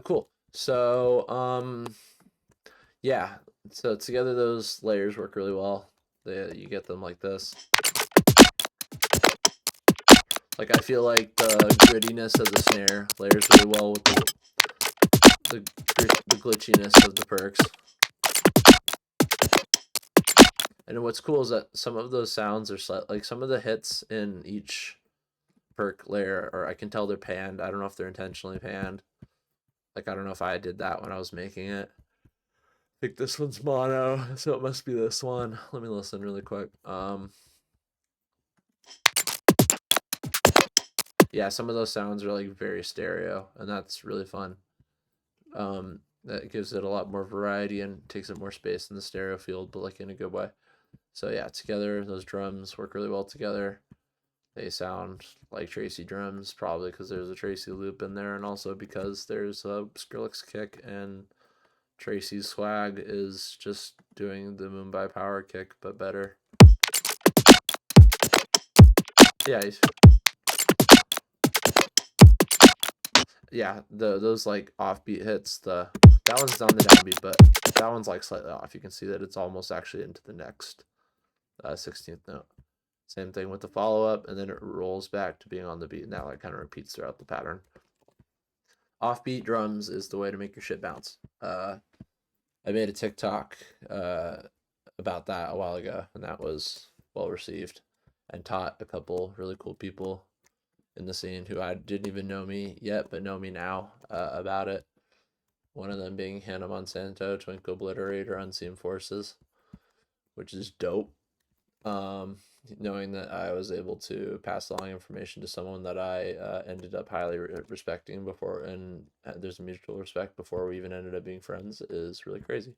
Cool. So, yeah. So together, those layers work really well. You get them like this. Like I feel like the grittiness of the snare layers really well with the glitchiness of the perks. And what's cool is that some of those sounds are like some of the hits in each perk layer, or I can tell they're panned. I don't know if they're intentionally panned. Like I don't know if I did that when I was making it. I think this one's mono, so it must be this one. Let me listen really quick. Yeah, some of those sounds are like very stereo, and that's really fun. That gives it a lot more variety and takes up more space in the stereo field, but like in a good way. So yeah, together those drums work really well together. They sound like Tracy drums, probably because there's a Tracy loop in there, and also because there's a Skrillex kick, and Tracy's swag is just doing the Mumbai power kick, but better. Yeah, yeah. Those like offbeat hits. That one's on the downbeat, but that one's like slightly off. You can see that it's almost actually into the next 16th note. Same thing with the follow up, and then it rolls back to being on the beat. And that like kind of repeats throughout the pattern. Offbeat drums is the way to make your shit bounce. I made a TikTok about that a while ago, and that was well received, and taught a couple really cool people in the scene who I didn't even know me yet, but know me now about it. One of them being Hannah Monsanto, Twinkle Obliterator, Unseen Forces, which is dope. Knowing that I was able to pass along information to someone that I ended up highly respecting before, and there's a mutual respect before we even ended up being friends, is really crazy.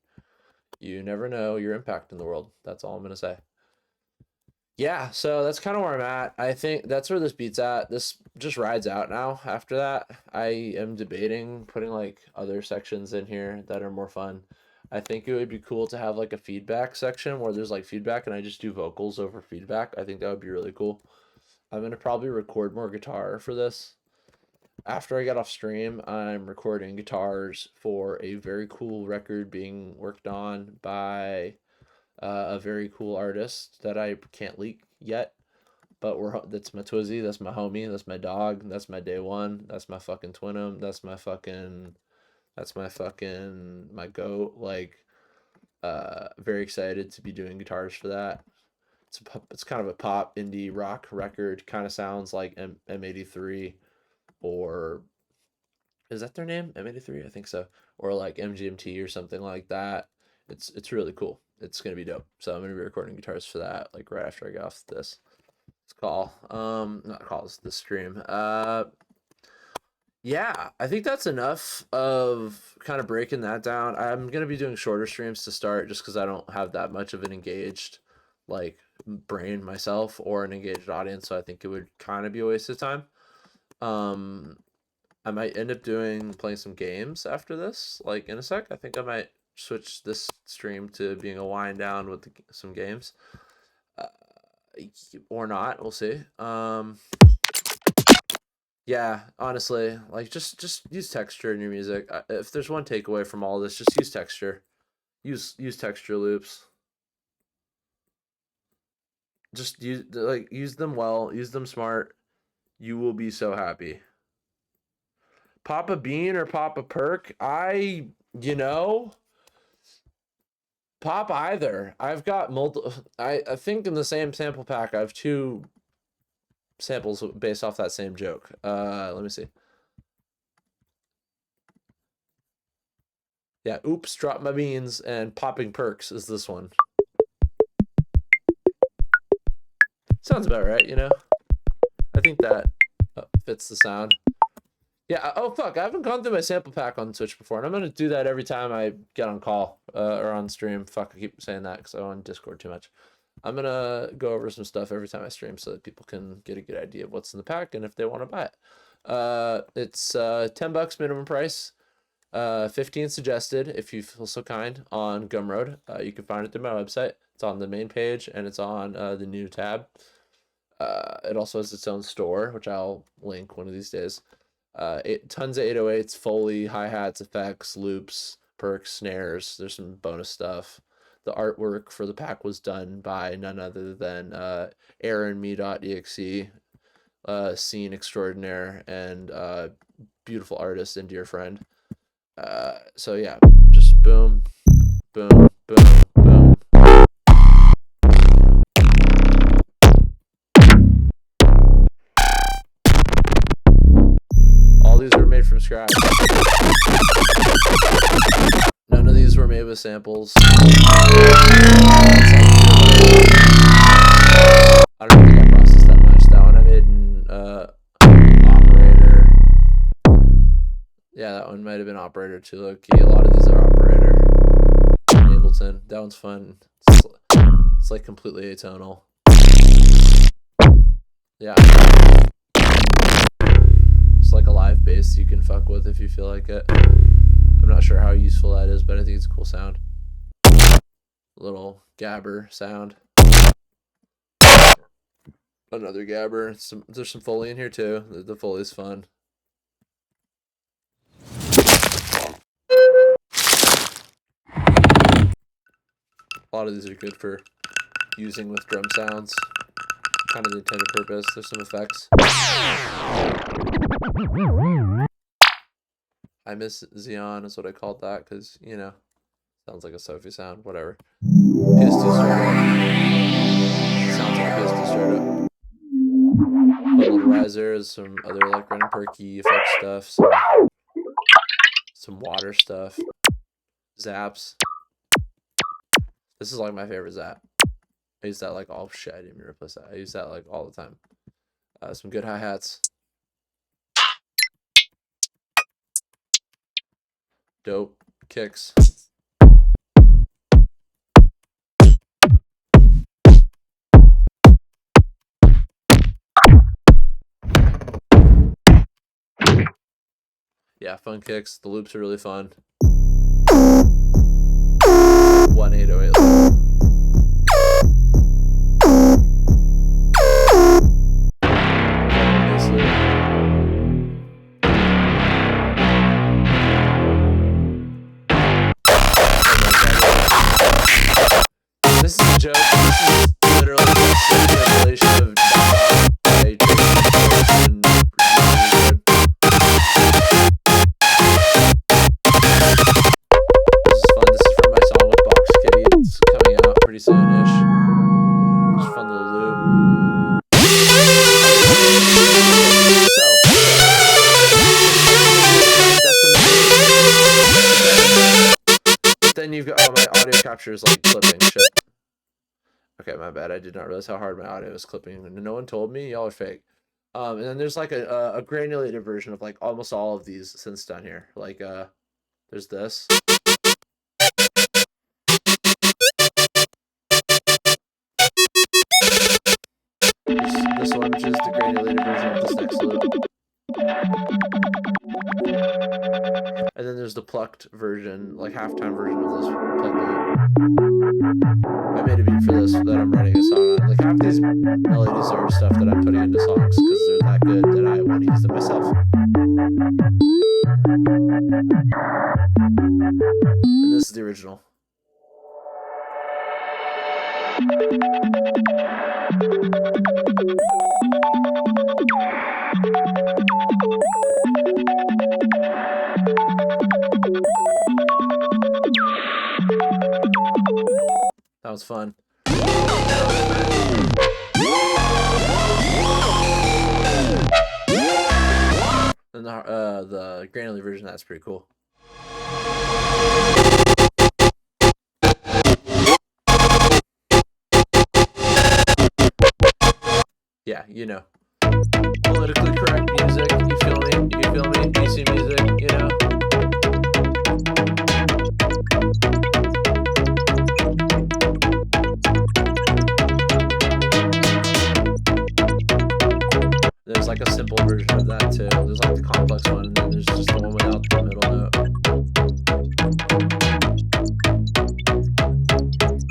You never know your impact in the world. That's all I'm gonna say. Yeah, so that's kind of where I'm at. I think that's where this beat's at. This just rides out now. After that, I am debating putting like other sections in here that are more fun. I think it would be cool to have like a feedback section where there's like feedback and I just do vocals over feedback. I think that would be really cool. I'm gonna probably record more guitar for this. After I get off stream, I'm recording guitars for a very cool record being worked on by a very cool artist that I can't leak yet. But that's my Twizzy, that's my homie, that's my dog, that's my day one, that's my fucking twinum, my goat. Like, very excited to be doing guitars for that. It's kind of a pop indie rock record. Kind of sounds like M83, or is that their name? M83, I think so, or like MGMT or something like that. It's really cool. It's gonna be dope. So I'm gonna be recording guitars for that like right after I get off this call. Not calls, the stream. Yeah, I think that's enough of kind of breaking that down. I'm gonna be doing shorter streams to start just because I don't have that much of an engaged like brain myself or an engaged audience, so I think it would kind of be a waste of time. I might end up playing some games after this, like in a sec. I think I might switch this stream to being a wind down with some games, or not. We'll see. Yeah, honestly, like just use texture in your music. If there's one takeaway from all this, just use texture. Use texture loops. Just use them well. Use them smart. You will be so happy. Pop a bean or pop a perk? Pop either. I've got multiple. I think in the same sample pack, I have two samples based off that same joke. Let me see. Yeah, oops, drop my beans, and popping perks is this one. Sounds about right, you know? I think that fits the sound. Yeah, oh fuck, I haven't gone through my sample pack on Twitch before, and I'm gonna do that every time I get on call or on stream. Fuck, I keep saying that because I'm on Discord too much. I'm gonna go over some stuff every time I stream so that people can get a good idea of what's in the pack and if they want to buy it. It's $10 minimum price. 15 suggested if you feel so kind on Gumroad. You can find it through my website. It's on the main page and it's on the new tab. It also has its own store, which I'll link one of these days. Tons of 808s, Foley, hi-hats, effects, loops, perks, snares. There's some bonus stuff. The artwork for the pack was done by none other than AaronMe.exe, scene extraordinaire and beautiful artist and dear friend. So yeah, just boom, boom, boom, boom. All these were made from scratch. None of these were made with samples. I don't think I processed that much. That one I made in Operator. Yeah, that one might have been Operator too, low-key. A lot of these are Operator. Ableton. That one's fun. It's like completely atonal. Yeah. It's like a live bass you can fuck with if you feel like it. I'm not sure how useful that is, but I think it's a cool sound. Little gabber sound. Another gabber. There's some Foley in here too. The Foley's fun. A lot of these are good for using with drum sounds. Kind of the intended purpose. There's some effects. I miss Xeon is what I called that because, you know, sounds like a Sophie sound, whatever. PS2 startup. Sounds like a PS2 startup. Put a little risers, some other like random perky effect stuff, some water stuff, zaps. This is like my favorite zap. I use that like all shit. I didn't even replace that. I use that like all the time. Some good hi-hats. Dope kicks. Yeah, fun kicks. The loops are really fun. 1808 loop. This is a joke. This is literally just a translation of by Jason. This is fun. This is from my song with Box Kitty. It's coming out pretty soon-ish. It's a fun little loop. So, then you've got my audio capture is like clipping shit. Okay, my bad. I did not realize how hard my audio was clipping. No one told me. Y'all are fake. And then there's like a granulated version of like almost all of these synths down here. Like there's this. This one, which is the granulated version of this next loop. And then there's the plucked version, like halftime version of this plucked loop. I made a beat for this that I'm writing a song on. Like half these melodies are stuff that I'm putting into songs because they're that good that I want to use them myself. And this is the original. That was fun. And the granular version, that's pretty cool. Yeah, you know. Politically correct music, you feel me? You feel me? PC music, you know? There's there's like a simple version of that too. There's like the complex one, and then there's just the one without the middle note.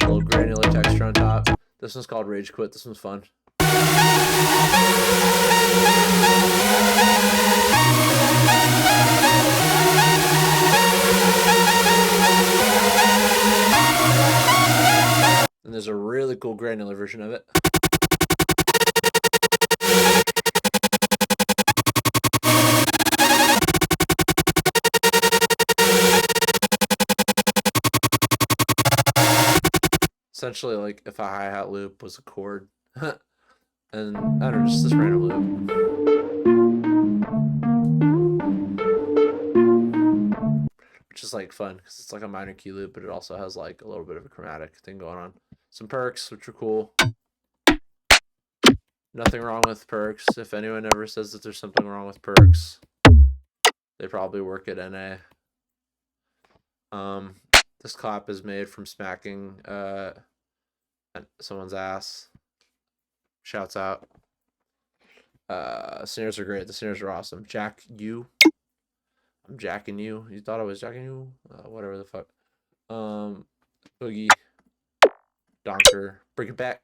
A little granular texture on top. This one's called Rage Quit. This one's fun. And there's a really cool granular version of it. Essentially, like if a hi-hat loop was a chord. And I don't know, just this random loop. Which is like fun because it's like a minor key loop, but it also has like a little bit of a chromatic thing going on. Some perks, which are cool. Nothing wrong with perks. If anyone ever says that there's something wrong with perks, they probably work at NA. This clap is made from smacking someone's ass. Shouts out. Snares are great. The snares are awesome. Jack you. I'm jacking you. You thought I was jacking you? Whatever the fuck. Boogie. Donker. Bring it back.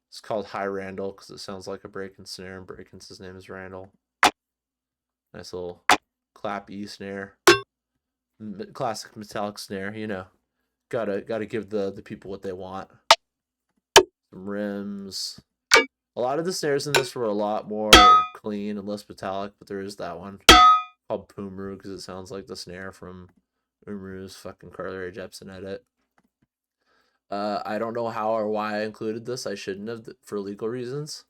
It's called High Randall because it sounds like a break-in snare, and Breakin's name is Randall. Nice little clap E snare. Classic metallic snare, you know. Gotta give the people what they want. Some rims. A lot of the snares in this were a lot more clean and less metallic, but there is that one called Pumru because it sounds like the snare from Umru's fucking Carly Rae Jepsen edit. I don't know how or why I included this. I shouldn't have for legal reasons.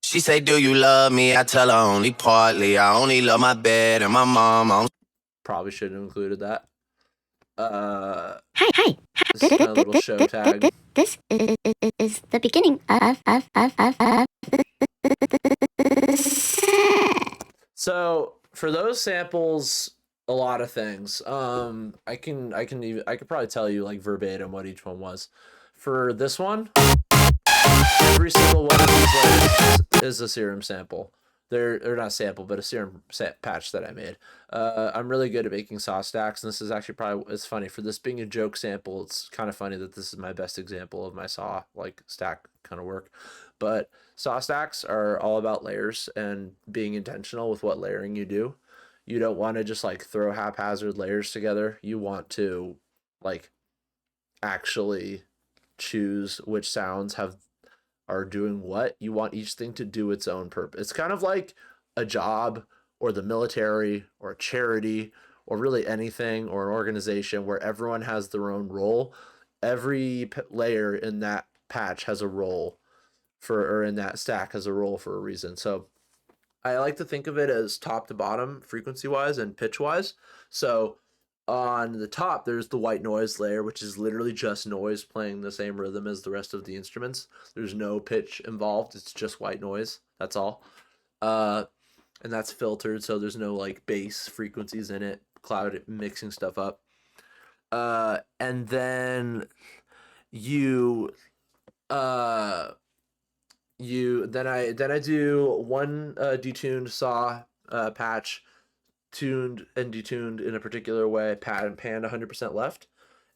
She say, do you love me? I tell her only partly. I only love my bed and my mom. Probably shouldn't have included that. Hi. This is my little show tag. This is the beginning of. So for those samples, a lot of things. I could probably tell you like verbatim what each one was. For this one, every single one of these layers is a Serum sample. They're not sample, but a Serum patch that I made. I'm really good at making saw stacks, and this is actually it's funny for this being a joke sample. It's kind of funny that this is my best example of my saw like stack kind of work. But saw stacks are all about layers and being intentional with what layering you do. You don't want to just like throw haphazard layers together. You want to like actually choose which sounds are doing what. You want each thing to do its own purpose. It's kind of like a job or the military or a charity or really anything or an organization where everyone has their own role. Every layer in that patch has a role or in that stack has a role for a reason. So I like to think of it as top to bottom frequency wise and pitch wise. So on the top, there's the white noise layer, which is literally just noise playing the same rhythm as the rest of the instruments. There's no pitch involved. It's just white noise. That's all. And that's filtered, so there's no like bass frequencies in it, cloud mixing stuff up. And then then I do one detuned saw patch, tuned and detuned in a particular way, panned 100% left,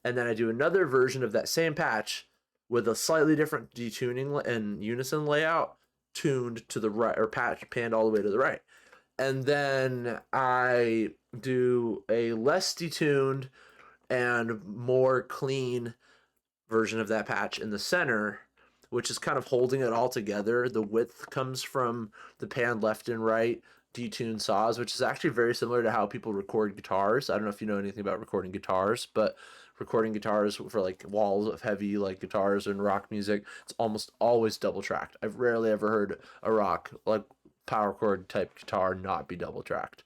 and then I do another version of that same patch with a slightly different detuning and unison layout, tuned to the right, or panned all the way to the right. And then I do a less detuned and more clean version of that patch in the center, which is kind of holding it all together. The width comes from the pan left and right detuned saws, which is actually very similar to how people record guitars. I don't know if you know anything about recording guitars, but recording guitars for like walls of heavy like guitars and rock music, it's almost always double tracked. I've rarely ever heard a rock like power chord type guitar not be double tracked.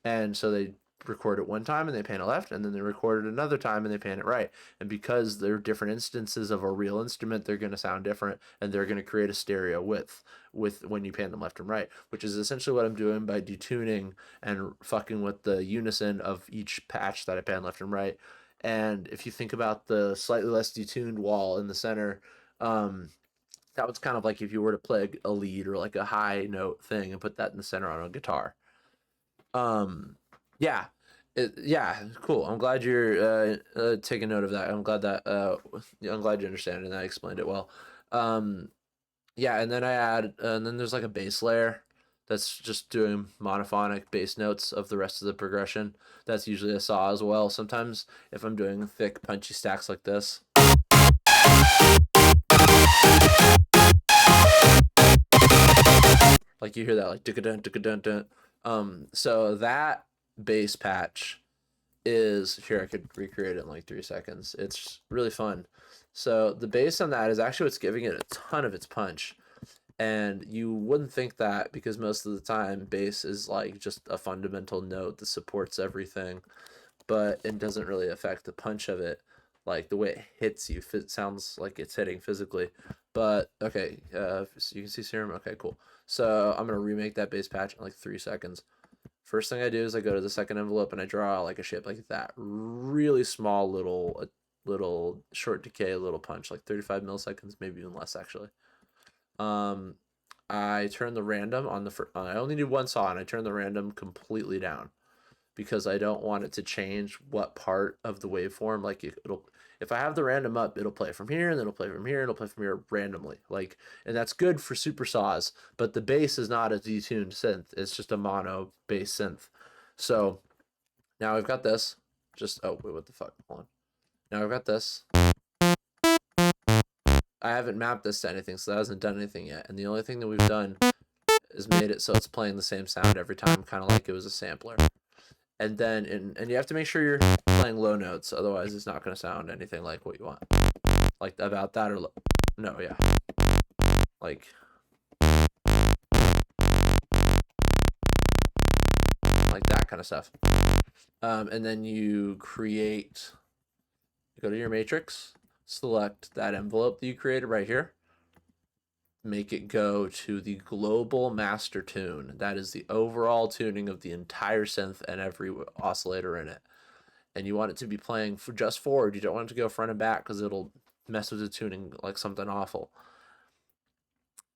And so they record it one time and they pan it left, and then they record it another time and they pan it right. And because they're different instances of a real instrument, they're going to sound different, and they're going to create a stereo width with when you pan them left and right, which is essentially what I'm doing by detuning and fucking with the unison of each patch that I pan left and right. And if you think about the slightly less detuned wall in the center, That was kind of like if you were to play a lead or like a high note thing and put that in the center on a guitar. Yeah, yeah, cool. I'm glad you're taking note of that. I'm glad that I'm glad you understand and I explained it well. Yeah, and then and then there's like a bass layer that's just doing monophonic bass notes of the rest of the progression. That's usually a saw as well. Sometimes if I'm doing thick punchy stacks like this. Like you hear that like dun dun dun dun. So that bass patch is here. I could recreate it in like 3 seconds. It's really fun. So the bass on that is actually what's giving it a ton of its punch. And you wouldn't think that because most of the time bass is like just a fundamental note that supports everything, but it doesn't really affect the punch of it. Like the way it hits you, it sounds like it's hitting physically. But okay, so you can see Serum. Okay, cool. So I'm gonna remake that bass patch in like 3 seconds. First thing I do is I go to the second envelope and I draw like a shape like that. Really small little short decay, little punch, like 35 milliseconds, maybe even less actually. I turn the random on the I only do one saw and I turn the random completely down because I don't want it to change what part of the waveform. Like it'll, if I have the random up, it'll play from here and then it'll play from here and it'll play from here randomly. Like, and that's good for super saws, but the bass is not a detuned synth. It's just a mono bass synth. So now I've got this. Just, oh wait, what the fuck? Hold on. Now I've got this. I haven't mapped this to anything, so that hasn't done anything yet. And the only thing that we've done is made it so it's playing the same sound every time, kind of like it was a sampler. And then, and you have to make sure you're playing low notes, otherwise it's not going to sound anything like what you want. Like about that or no, yeah. Like that kind of stuff. And then you go to your matrix, select that envelope that you created right here, make it go to the global master tune. That is the overall tuning of the entire synth and every oscillator in it. And you want it to be playing just forward. You don't want it to go front and back because it'll mess with the tuning like something awful.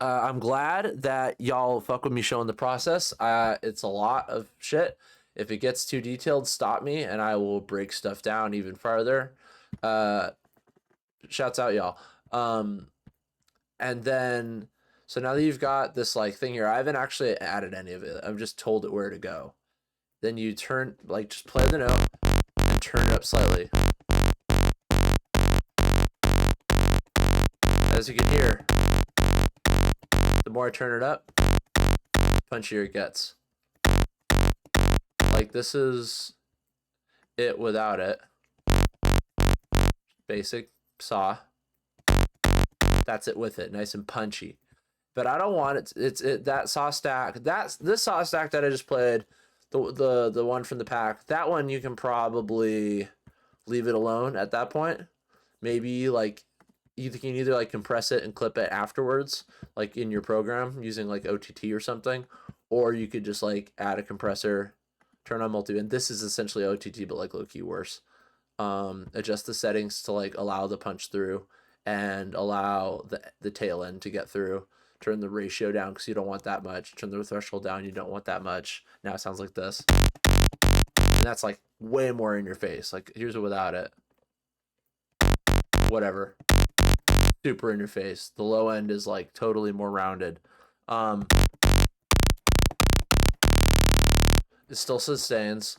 I'm glad that y'all fuck with me showing the process. It's a lot of shit. If it gets too detailed, stop me and I will break stuff down even farther. Shouts out, y'all. And then, so now that you've got this like thing here, I haven't actually added any of it. I've just told it where to go. Then you turn, like, just play the note and turn it up slightly. As you can hear, the more I turn it up, punchier it gets. Like, this is it without it. Basic saw. That's it with it, nice and punchy. But I don't want it. It's that saw stack. That's this saw stack that I just played. The one from the pack. That one you can probably leave it alone at that point. Maybe like you can either like compress it and clip it afterwards, like in your program using like OTT or something, or you could just like add a compressor, turn on multiband. This is essentially OTT but like low key worse. Adjust the settings to like allow the punch through and allow the tail end to get through. Turn the ratio down because you don't want that much. Turn the threshold down, you don't want that much. Now it sounds like this. And that's like way more in your face. Like here's it without it. Whatever. Super in your face. The low end is like totally more rounded. It still sustains.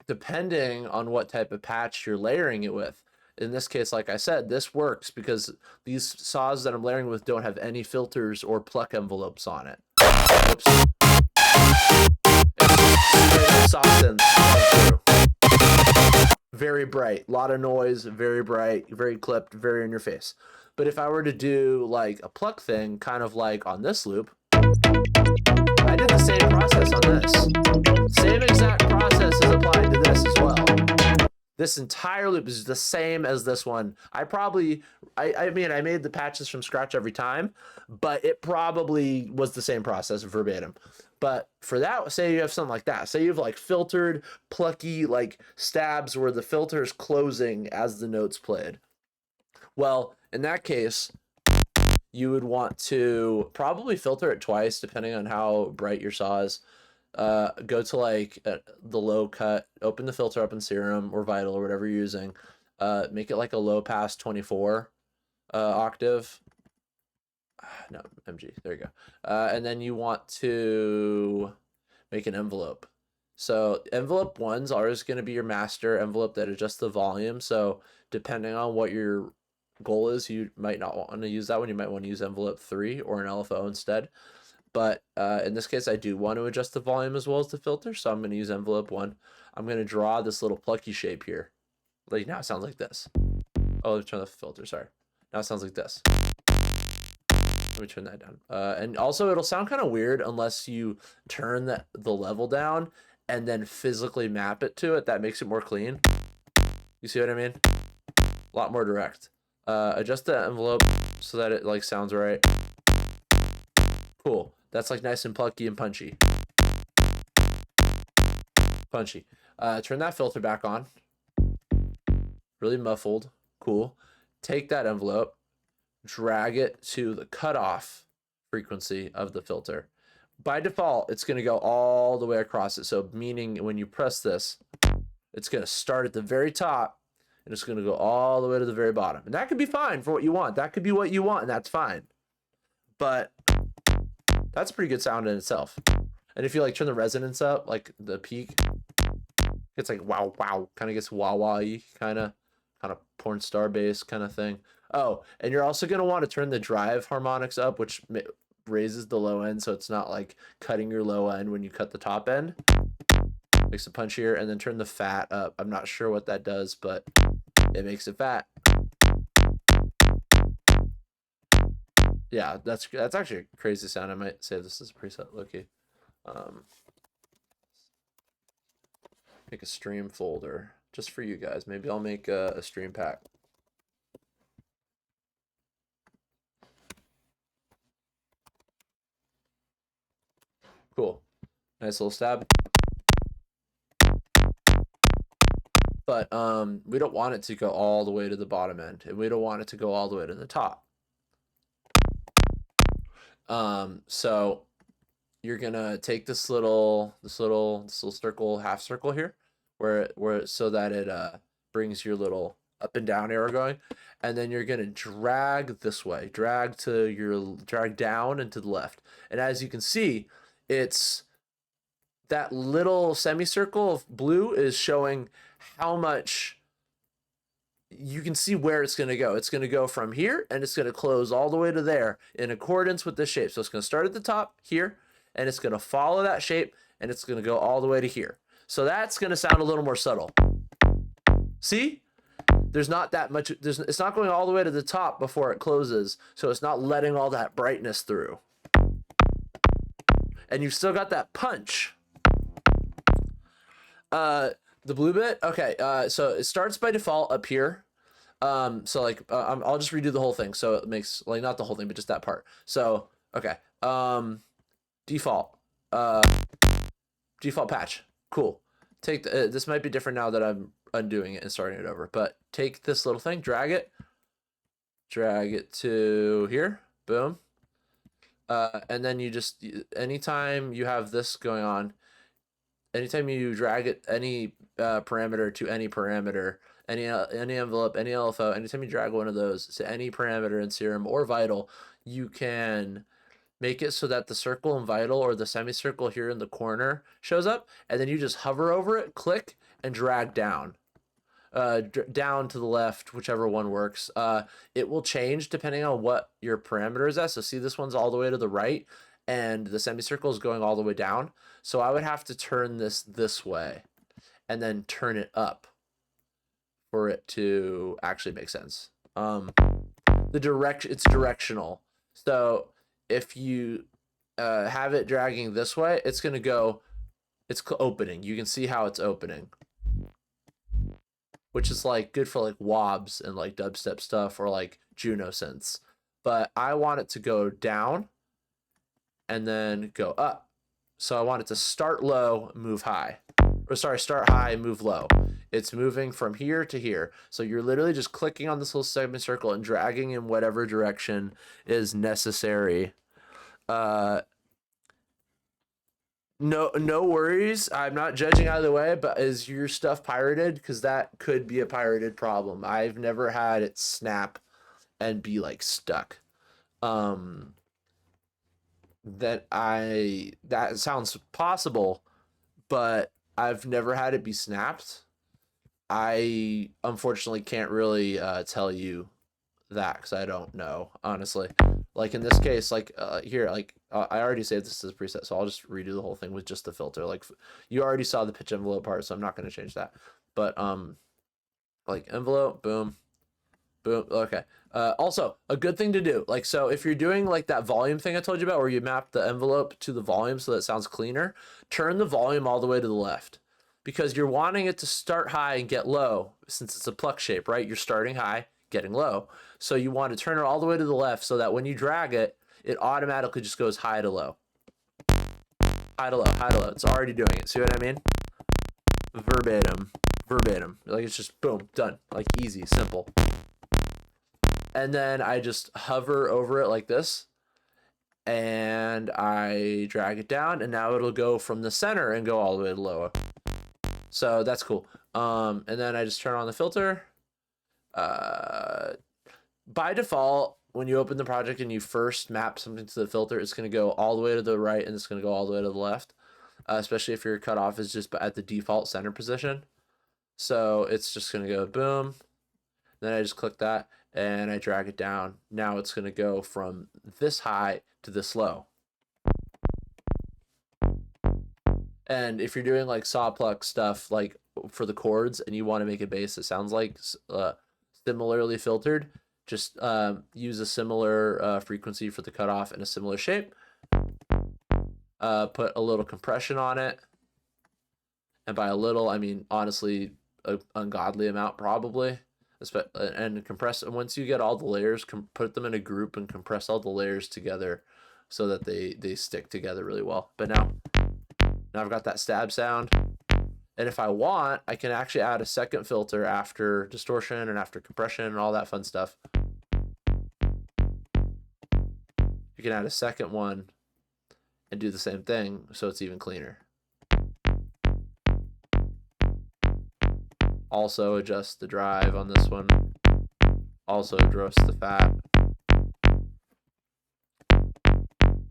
Depending on what type of patch you're layering it with. In this case, like I said, this works because these saws that I'm layering with don't have any filters or pluck envelopes on it. Whoops. It's saw synth through. Very bright, a lot of noise, very bright, very clipped, very in your face. But if I were to do like a pluck thing, kind of like on this loop, I did the same process on this. Same exact process is applied to this as well. This entire loop is the same as this one. I mean, I made the patches from scratch every time, but it probably was the same process verbatim. But for that, say you have something like that. Say you have like filtered, plucky, like stabs where the filter is closing as the notes played. Well, in that case, you would want to probably filter it twice depending on how bright your saw is. Go to like the low cut, open the filter up in Serum or Vital or whatever you're using. Make it like a low pass 24 octave. No, MG. There you go. And then you want to make an envelope. So envelope 1's always going to be your master envelope that adjusts the volume. So depending on what your goal is, you might not want to use that one. You might want to use envelope 3 or an LFO instead. But in this case, I do want to adjust the volume as well as the filter. So I'm going to use envelope 1. I'm going to draw this little plucky shape here. Like now it sounds like this. Oh, let me turn the filter. Sorry. Now it sounds like this. Let me turn that down. And also it'll sound kind of weird unless you turn the level down and then physically map it to it. That makes it more clean. You see what I mean? A lot more direct. Adjust the envelope so that it like sounds right. Cool. That's like nice and plucky and punchy. Punchy. Turn that filter back on. Really muffled. Cool. Take that envelope, drag it to the cutoff frequency of the filter. By default, it's going to go all the way across it. So meaning when you press this, it's going to start at the very top and it's going to go all the way to the very bottom. And that could be fine for what you want. That could be what you want and that's fine. But that's pretty good sound in itself. And if you like turn the resonance up, like the peak, it's like wow, wow, kind of gets wah-wah-y, kind of porn star bass kind of thing. Oh, and you're also going to want to turn the drive harmonics up, which raises the low end, so it's not like cutting your low end when you cut the top end. Makes it punchier, and then turn the fat up. I'm not sure what that does, but it makes it fat. Yeah, that's actually a crazy sound. I might save this as a preset, low-key. Make a stream folder just for you guys. Maybe I'll make a stream pack. Cool. Nice little stab. But we don't want it to go all the way to the bottom end, and we don't want it to go all the way to the top. So you're gonna take this little circle, half circle here, where so that it brings your little up and down arrow going, and then you're gonna drag this way, drag down and to the left, and as you can see, it's that little semicircle of blue is showing how much. You can see where it's going to go. It's going to go from here and it's going to close all the way to there in accordance with the shape. So it's going to start at the top here and it's going to follow that shape and it's going to go all the way to here. So that's going to sound a little more subtle. See? There's not that much. It's not going all the way to the top before it closes. So it's not letting all that brightness through. And you've still got that punch. The blue bit, okay, so it starts by default up here. So like, I'll just redo the whole thing. So it makes, like, not the whole thing, but just that part. So, okay, default patch, cool. Take this might be different now that I'm undoing it and starting it over, but take this little thing, drag it to here, boom. And then you just, anytime you have this going on, anytime you drag it, any parameter to any parameter, any envelope, any LFO, anytime you drag one of those to any parameter in Serum or Vital, you can make it so that the circle in Vital or the semicircle here in the corner shows up, and then you just hover over it, click, and drag down. Down to the left, whichever one works. It will change depending on what your parameter is at. So see, this one's all the way to the right, and the semicircle is going all the way down. So I would have to turn this way and then turn it up for it to actually make sense. It's directional. So if you have it dragging this way, it's going to go, it's opening. You can see how it's opening, which is like good for like wobs and like dubstep stuff or like Juno synths. But I want it to go down and then go up. So I want it to start low, move high. Or sorry, start high, move low. It's moving from here to here. So you're literally just clicking on this little semicircle and dragging in whatever direction is necessary. No worries. I'm not judging either way, but is your stuff pirated? Because that could be a pirated problem. I've never had it snap and be like stuck. That sounds possible, but I've never had it be snapped. I unfortunately can't really tell you that because I don't know, honestly. Like in this case, like here, like I already saved this as a preset, so I'll just redo the whole thing with just the filter. Like you already saw the pitch envelope part, so I'm not going to change that. But like envelope, boom, boom. Okay. Also, a good thing to do, like, so if you're doing like that volume thing I told you about, where you map the envelope to the volume so that it sounds cleaner, turn the volume all the way to the left, because you're wanting it to start high and get low since it's a pluck shape, right? You're starting high, getting low. So you want to turn it all the way to the left so that when you drag it, it automatically just goes high to low. High to low, high to low. It's already doing it. See what I mean? Verbatim. Like it's just boom, done. Like easy, simple. And then I just hover over it like this. And I drag it down, and now it'll go from the center and go all the way to low. So that's cool. And then I just turn on the filter. By default, when you open the project and you first map something to the filter, it's going to go all the way to the right and it's going to go all the way to the left, especially if your cutoff is just at the default center position. So it's just going to go boom. Then I just click that and I drag it down. Now it's going to go from this high to this low. And if you're doing like saw pluck stuff, like for the chords, and you want to make a bass that sounds like similarly filtered, just use a similar frequency for the cutoff and a similar shape. Put a little compression on it. And by a little, I mean, honestly, an ungodly amount probably. And compress. And once you get all the layers, put them in a group and compress all the layers together so that they stick together really well. But now I've got that stab sound. And if I want, I can actually add a second filter after distortion and after compression and all that fun stuff. You can add a second one and do the same thing so it's even cleaner. Also adjust the drive on this one. Also adjust the fat.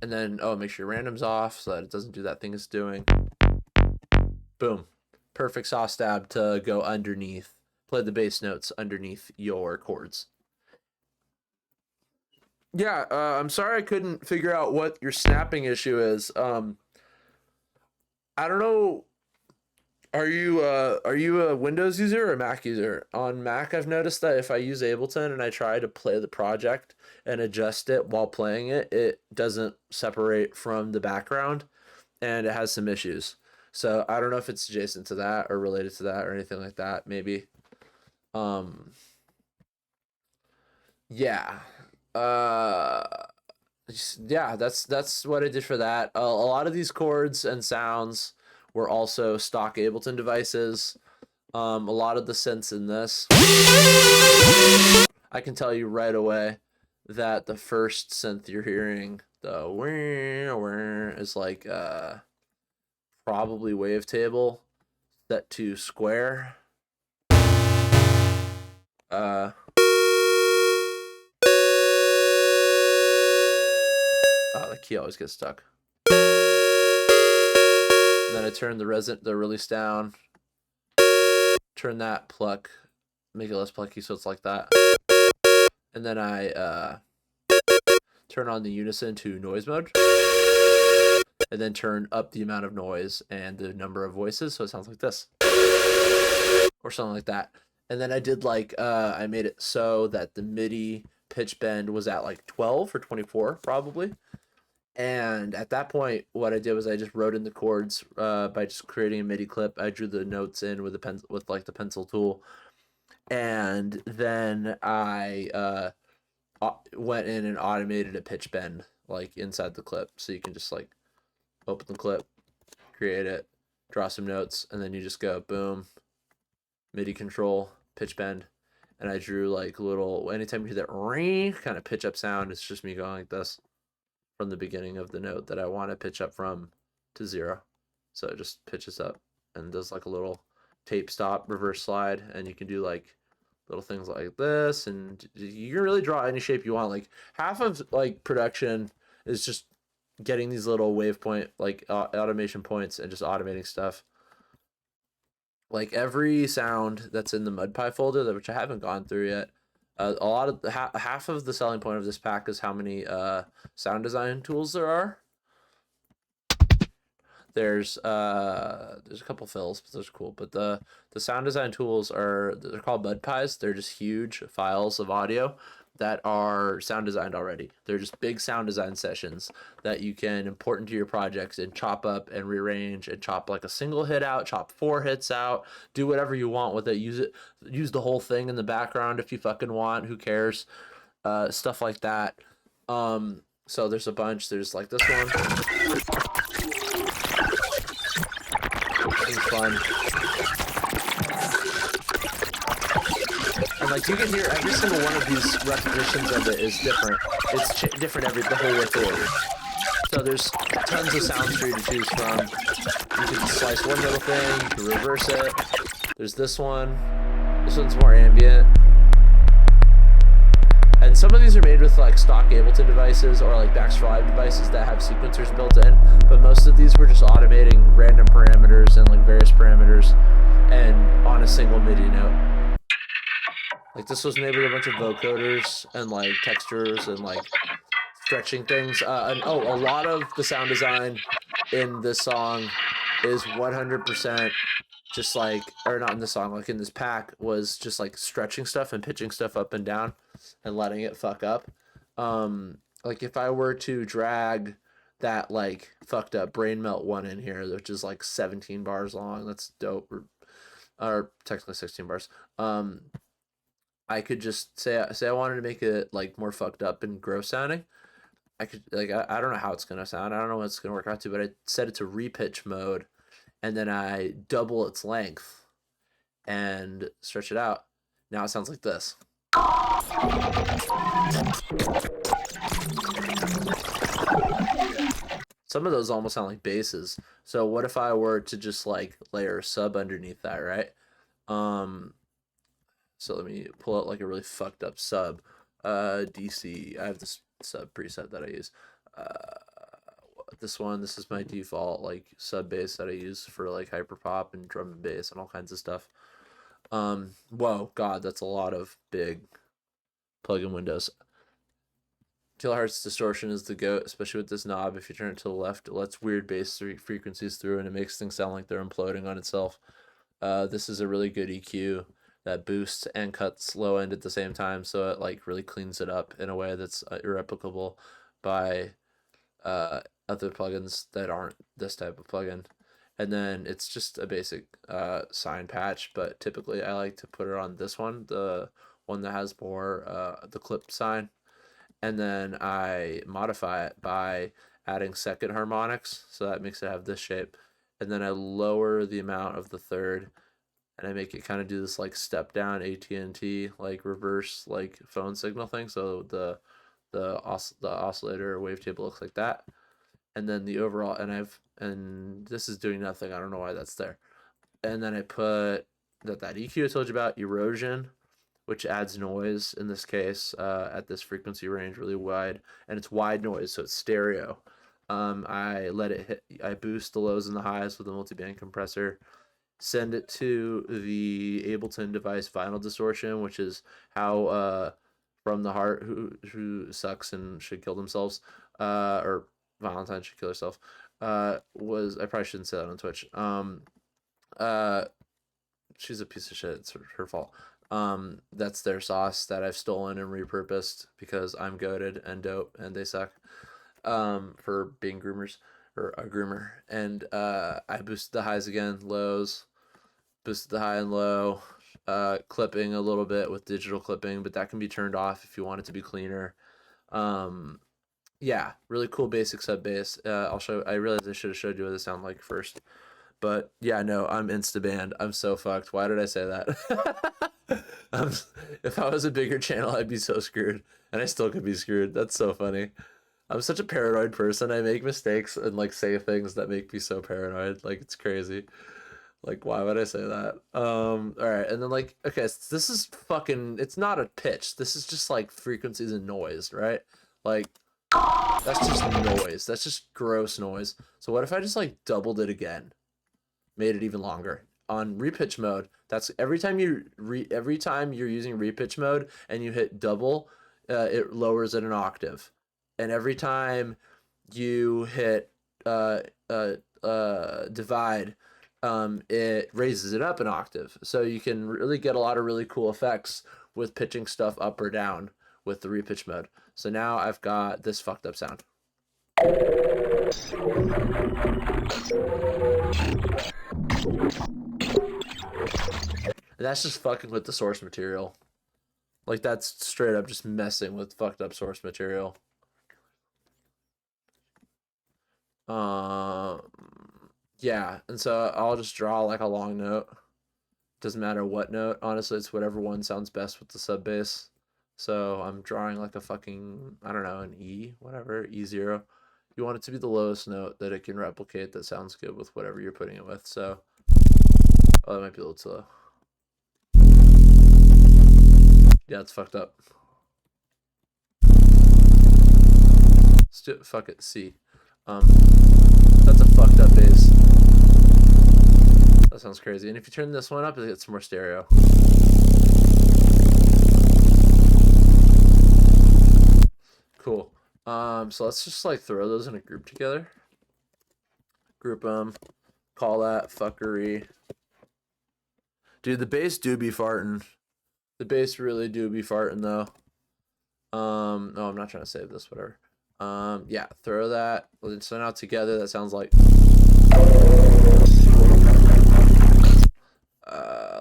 And then, make sure your random's off so that it doesn't do that thing it's doing. Boom. Perfect saw stab to go underneath. Play the bass notes underneath your chords. Yeah, I'm sorry I couldn't figure out what your snapping issue is. I don't know. Are you a Windows user or a Mac user? On Mac, I've noticed that if I use Ableton and I try to play the project and adjust it while playing it, it doesn't separate from the background and it has some issues. So I don't know if it's adjacent to that or related to that or anything like that, maybe. Yeah. Yeah, that's what I did for that. A lot of these chords and sounds were also stock Ableton devices. A lot of the synths in this, I can tell you right away that the first synth you're hearing, the whir is like probably wavetable set to square. The key always gets stuck. And then I turn the release down, turn that pluck, make it less plucky so it's like that. And then I turn on the unison to noise mode. And then turn up the amount of noise and the number of voices so it sounds like this. Or something like that. And then I did like, I made it so that the MIDI pitch bend was at like 12 or 24 probably. And at that point, what I did was I just wrote in the chords by just creating a MIDI clip. I drew the notes in with the pencil tool, and then I went in and automated a pitch bend like inside the clip. So you can just like open the clip, create it, draw some notes, and then you just go boom, MIDI control, pitch bend, and I drew like little. Anytime you hear that ring kind of pitch up sound, it's just me going like this from the beginning of the note that I want to pitch up from to 0. So it just pitches up and does like a little tape stop reverse slide, and you can do like little things like this, and you can really draw any shape you want. Like half of like production is just getting these little wave point like automation points and just automating stuff. Like every sound that's in the MudPie folder, which I haven't gone through yet, a lot of half of the selling point of this pack is how many sound design tools there are. There's a couple fills, but those are cool. But the sound design tools they're called MudPies. They're just huge files of audio that are sound designed already. They're just big sound design sessions that you can import into your projects and chop up and rearrange and chop like a single hit out, chop 4 hits out, do whatever you want with it. Use the whole thing in the background if you fucking want. Who cares? Stuff like that. So there's a bunch. There's like this one. Fun. And like you can hear every single one of these repetitions of it is different. It's different the whole way through. So there's tons of sounds for you to choose from. You can slice one little thing, you can reverse it. There's this one. This one's more ambient. And some of these are made with like stock Ableton devices or like Baxter Live devices that have sequencers built in, but most of these were just automating random parameters and like various parameters and on a single MIDI note. Like this was made with a bunch of vocoders and like textures and like stretching things. A lot of the sound design in this song is 100% just like, or not in the song, like in this pack was just like stretching stuff and pitching stuff up and down and letting it fuck up. Like if I were to drag that like fucked up Brain Melt one in here, which is like 17 bars long, that's dope, or technically 16 bars. I could just say I wanted to make it like more fucked up and gross sounding. I could like I don't know how it's gonna sound. I don't know what it's gonna work out to, but I set it to repitch mode, and then I double its length and stretch it out. Now it sounds like this. Some of those almost sound like basses. So what if I were to just like layer a sub underneath that, right? So let me pull out like a really fucked up sub. DC. I have this sub preset that I use. This is my default like sub bass that I use for like hyperpop and drum and bass and all kinds of stuff. Whoa, God, that's a lot of big plugin windows. Kilohertz distortion is the goat, especially with this knob. If you turn it to the left, it lets weird bass frequencies through and it makes things sound like they're imploding on itself. This is a really good EQ that boosts and cuts low end at the same time, so it like really cleans it up in a way that's irreplicable by other plugins that aren't this type of plugin. And then it's just a basic sine patch, but typically I like to put it on this one, the one that has more the clipped sine, and then I modify it by adding second harmonics, so that makes it have this shape, and then I lower the amount of the third, and I make it kind of do this like step down AT&T like reverse like phone signal thing, so the oscillator wavetable looks like that, and then the overall, and this is doing nothing, I don't know why that's there, and then I put that EQ I told you about, erosion, which adds noise in this case at this frequency range really wide, and it's wide noise, so it's stereo. I let it hit, I boost the lows and the highs with a multi-band compressor, send it to the Ableton device vinyl distortion, which is how From the Heart, who sucks and should kill themselves, or Valentine should kill herself, was, I probably shouldn't say that on Twitch. She's a piece of shit, it's her fault. That's their sauce that I've stolen and repurposed because I'm goated and dope and they suck for being groomers, or a groomer. And I boosted the highs again, lows, boosted the high and low, clipping a little bit with digital clipping, but that can be turned off if you want it to be cleaner. Yeah, really cool basic sub bass. I realized I should have showed you what it sounded like first, But yeah, no, I'm insta banned. I'm so fucked. Why did I say that? If I was a bigger channel, I'd be so screwed, and I still could be screwed. That's so funny. I'm such a paranoid person. I make mistakes and like say things that make me so paranoid. Like it's crazy. Like why would I say that? All right, and then like okay, so this is fucking. It's not a pitch. This is just like frequencies and noise, right? Like that's just noise. That's just gross noise. So what if I just like doubled it again, made it even longer on repitch mode? That's every time you're using repitch mode and you hit double, it lowers it an octave, and every time you hit divide, it raises it up an octave. So you can really get a lot of really cool effects with pitching stuff up or down with the repitch mode. So now I've got this fucked up sound. And that's just fucking with the source material. Like that's straight up just messing with fucked up source material. Yeah, and so I'll just draw like a long note. Doesn't matter what note. Honestly, it's whatever one sounds best with the sub bass. So I'm drawing like a fucking, I don't know, an E, whatever, E0. You want it to be the lowest note that it can replicate that sounds good with whatever you're putting it with. So, oh, that might be a little too low. Yeah, it's fucked up. Let's do it. Fuck it. C. That's a fucked up bass. That sounds crazy. And if you turn this one up, it gets more stereo. Cool. So let's just like throw those in a group together. Group them. Call that fuckery. Dude, the bass do be farting. The bass really do be farting though. No, I'm not trying to save this, whatever. Yeah, throw that. So now together that sounds like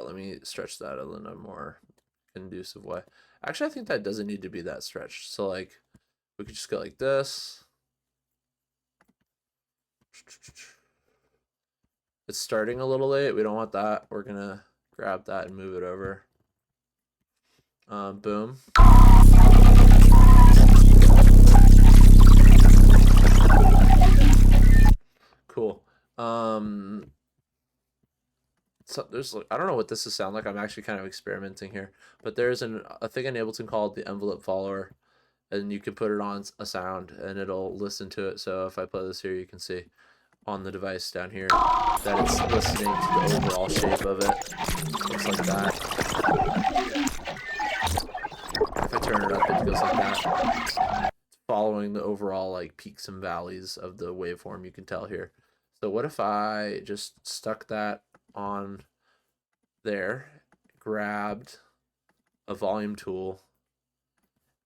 let me stretch that in a more conducive way. Actually, I think that doesn't need to be that stretched. So like we could just go like this. It's starting a little late. We don't want that. We're gonna grab that and move it over. Boom. Cool. So there's I don't know what this is sound like. I'm actually kind of experimenting here, but there's a thing in Ableton called the envelope follower, and you can put it on a sound and it'll listen to it. So if I play this here, you can see on the device down here that it's listening to the overall shape of it. Looks like that. If I turn it up, it goes like that. It's following the overall like peaks and valleys of the waveform, you can tell here. So what if I just stuck that on there, grabbed a volume tool,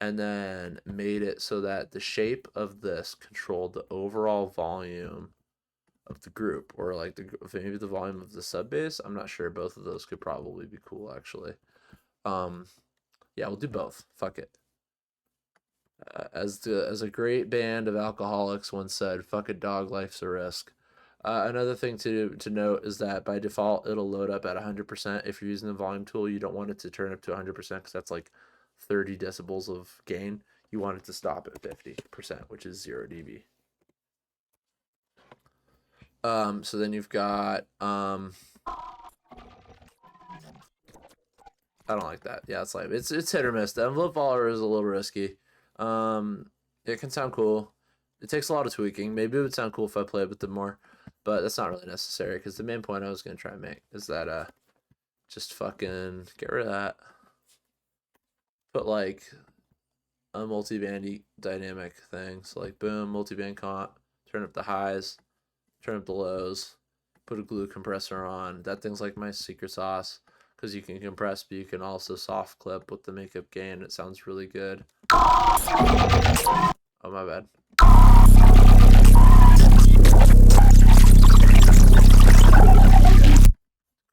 and then made it so that the shape of this controlled the overall volume of the group, or like maybe the volume of the sub bass. I'm not sure. Both of those could probably be cool, actually. Yeah, we'll do both. Fuck it. As a great band of alcoholics once said, "Fuck it, dog. Life's a risk." Another thing to note is that by default it'll load up at 100%. If you're using the volume tool, you don't want it to turn up to 100% because that's like 30 decibels of gain. You want it to stop at 50%, which is 0 dB. So then you've got I don't like that. Yeah, it's like it's hit or miss. The envelope follower is a little risky. It can sound cool. It takes a lot of tweaking. Maybe it would sound cool if I played with them more, but that's not really necessary because the main point I was gonna try and make is that just fucking get rid of that. Put like a multi-band dynamic thing. So like boom, multi-band comp, turn up the highs, turn up the lows, put a glue compressor on. That thing's like my secret sauce because you can compress, but you can also soft clip with the makeup gain. It sounds really good. Oh, my bad.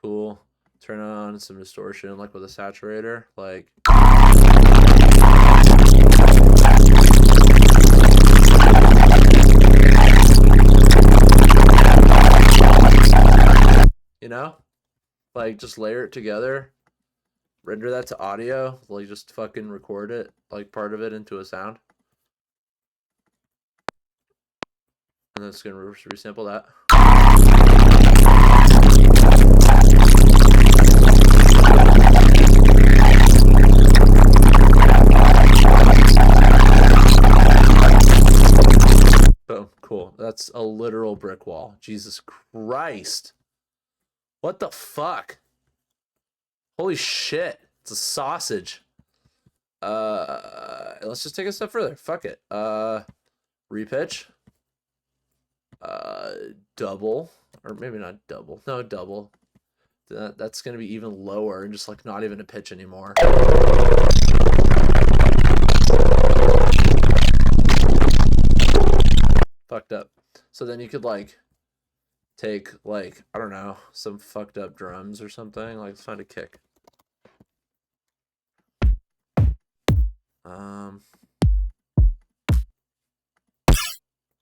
Cool. Turn on some distortion like with a saturator, like know? Like, just layer it together, render that to audio, like, just fucking record it, like, part of it into a sound. And then it's gonna resample that. Boom, cool. That's a literal brick wall. Jesus Christ. What the fuck? Holy shit. It's a sausage. Let's just take a step further. Fuck it. Repitch. Double. Or maybe not double. No, double. That's gonna be even lower and just like not even a pitch anymore. Fucked up. So then you could like take like, I don't know, some fucked up drums or something. Like, let's find a kick.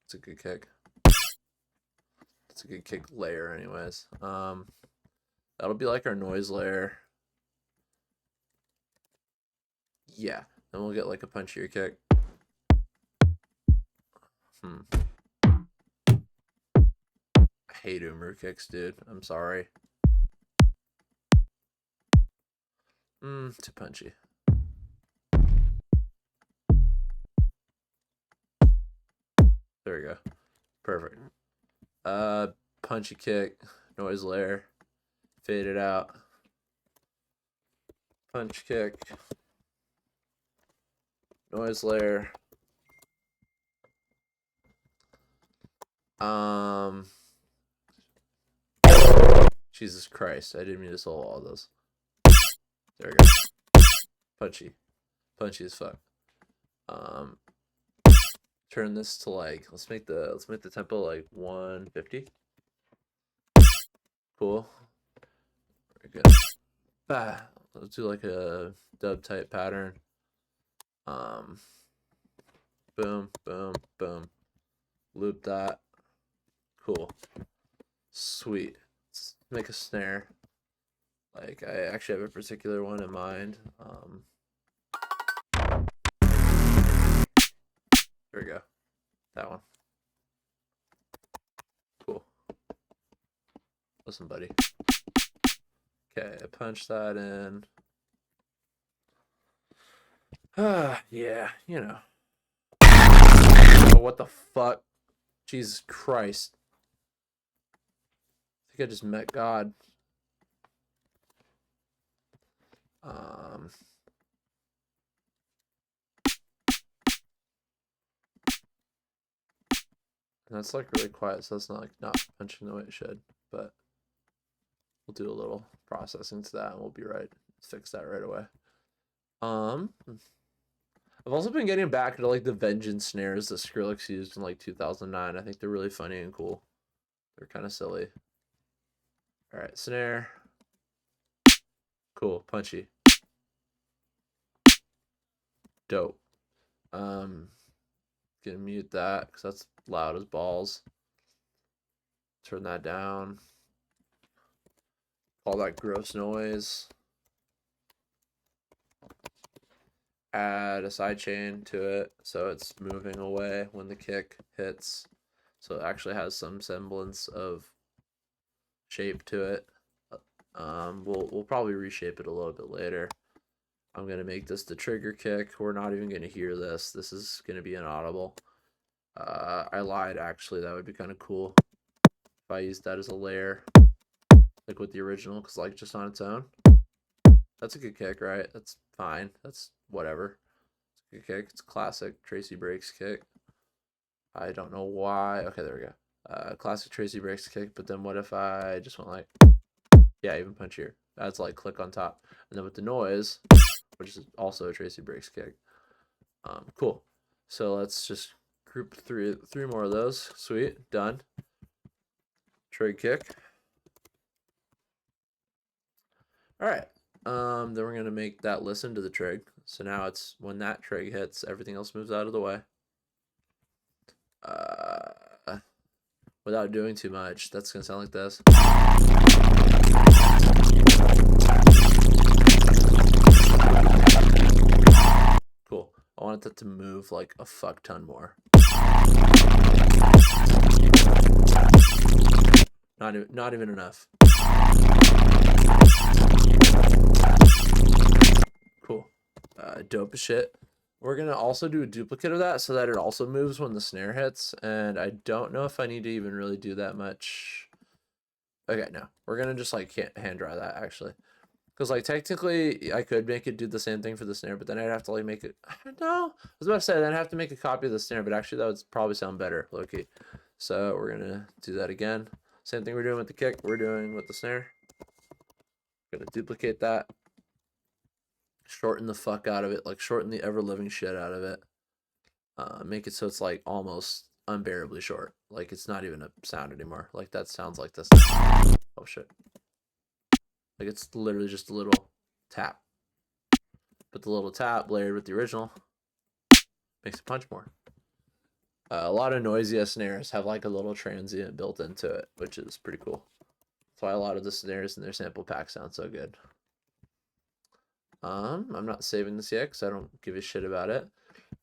It's a good kick. It's a good kick layer anyways. That'll be like our noise layer. Yeah. Then we'll get like a punchier kick. I hate Umru kicks, dude. I'm sorry. Too punchy. There we go. Perfect. Punchy kick, noise layer, fade it out. Punch kick, noise layer. Jesus Christ, I didn't mean to solo all those. There we go. Punchy. Punchy as fuck. Turn this to like, let's make the tempo like 150. Cool. Very good. Let's do like a dub type pattern. Boom, boom, boom. Loop that. Cool. Sweet. Let's make a snare. Like, I actually have a particular one in mind. There we go. That one. Cool. Listen, buddy. Okay, I punch that in. Yeah, you know. Oh, what the fuck? Jesus Christ. I think I just met God. And that's like really quiet, so that's not like not punching the way it should, but we'll do a little processing to that and we'll be right. Fix that right away. I've also been getting back into like the Vengeance snares that Skrillex used in like 2009. I think they're really funny and cool. They're kind of silly. All right, snare. Cool, punchy. Dope. Gonna mute that because that's loud as balls. Turn that down. All that gross noise. Add a sidechain to it so it's moving away when the kick hits. So it actually has some semblance of shape to it. We'll probably reshape it a little bit later. I'm gonna make this the trigger kick. We're not even gonna hear this. This is gonna be inaudible. I lied, actually. That would be kind of cool if I used that as a layer, like with the original, because like just on its own. That's a good kick, right? That's fine. That's whatever. It's a good kick. It's classic Tracy Breaks kick. I don't know why. Okay, there we go. Classic Tracy Breaks kick. But then what if I just went like, yeah, even punchier. That's like click on top, and then with the noise, which is also a Tracy Breaks kick. Cool. So let's just group three more of those. Sweet, done. Trig kick. All right. Then we're gonna make that listen to the trig. So now it's when that trig hits, everything else moves out of the way. Without doing too much, that's gonna sound like this. Cool. I wanted that to move like a fuck ton more. Not even enough. Cool. Dope as shit. We're gonna also do a duplicate of that so that it also moves when the snare hits, and I don't know if I need to even really do that much. Okay, no. We're gonna just like hand dry that actually. Because like technically I could make it do the same thing for the snare, but then I'd have to like make it, I don't know. I was about to say then I'd have to make a copy of the snare, but actually that would probably sound better, low-key. So we're gonna do that again. Same thing we're doing with the kick, we're doing with the snare. Gonna duplicate that. Shorten the fuck out of it, like shorten the ever-living shit out of it. Make it so it's like almost unbearably short. Like it's not even a sound anymore. Like that sounds like this. Oh shit. Like it's literally just a little tap. But the little tap layered with the original makes it punch more. A lot of noisy snares have like a little transient built into it, which is pretty cool. That's why a lot of the snares in their sample pack sound so good. I'm not saving this yet because I don't give a shit about it.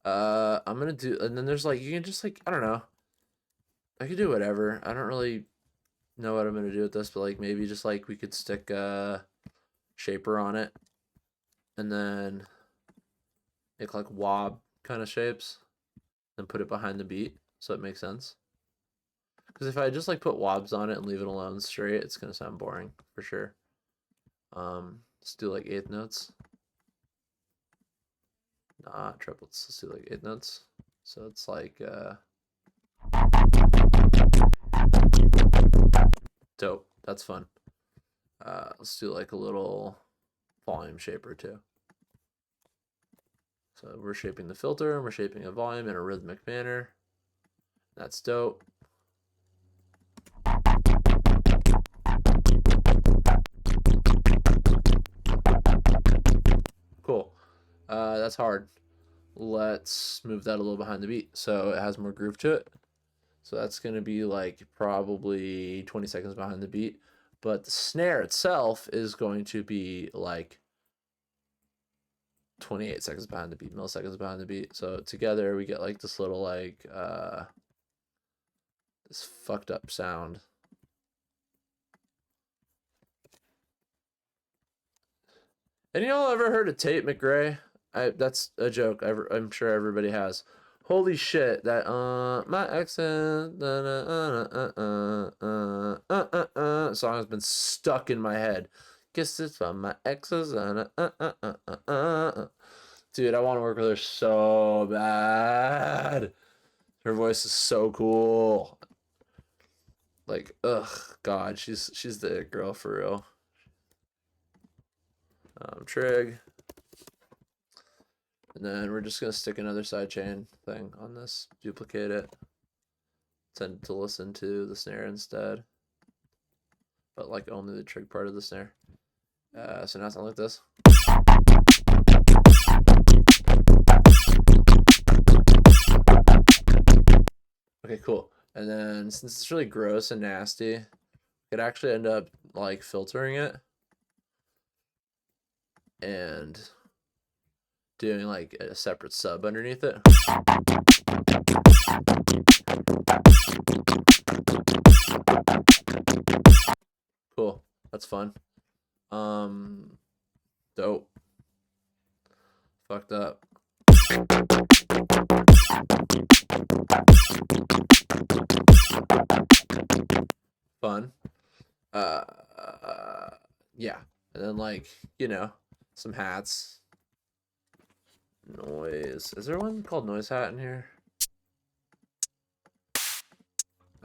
I'm gonna do, and then there's like, you can just like, I don't know. I could do whatever. I don't really know what I'm gonna do with this, but like maybe just like we could stick a shaper on it and then make like wob kind of shapes and put it behind the beat so it makes sense. Because if I just like put wobs on it and leave it alone straight, it's gonna sound boring for sure. Let's do like eighth notes. Not triplets. Let's do like eighth notes. So it's like dope. That's fun. Let's do like a little volume shaper too. So we're shaping the filter and we're shaping a volume in a rhythmic manner. That's dope. Cool. That's hard. Let's move that a little behind the beat so it has more groove to it. So that's going to be like probably 20 seconds behind the beat. But the snare itself is going to be like 28 seconds behind the beat, milliseconds behind the beat. So together we get like this little like this fucked up sound. Any of y'all ever heard of Tate McRae? That's a joke. I'm sure everybody has. Holy shit, that my exes song has been stuck in my head. Kisses from my exes Dude, I want to work with her so bad. Her voice is so cool. Like, ugh, God, she's the it girl for real. Trig. And then we're just going to stick another sidechain thing on this, duplicate it, tend to listen to the snare instead, but like only the trig part of the snare. So now it sounds like this. Okay, cool. And then since it's really gross and nasty, I could actually end up like filtering it and doing like a separate sub underneath it. Cool. That's fun. Dope. Fucked up. Fun. Yeah. And then like, you know, some hats. Noise. Is there one called Noise Hat in here?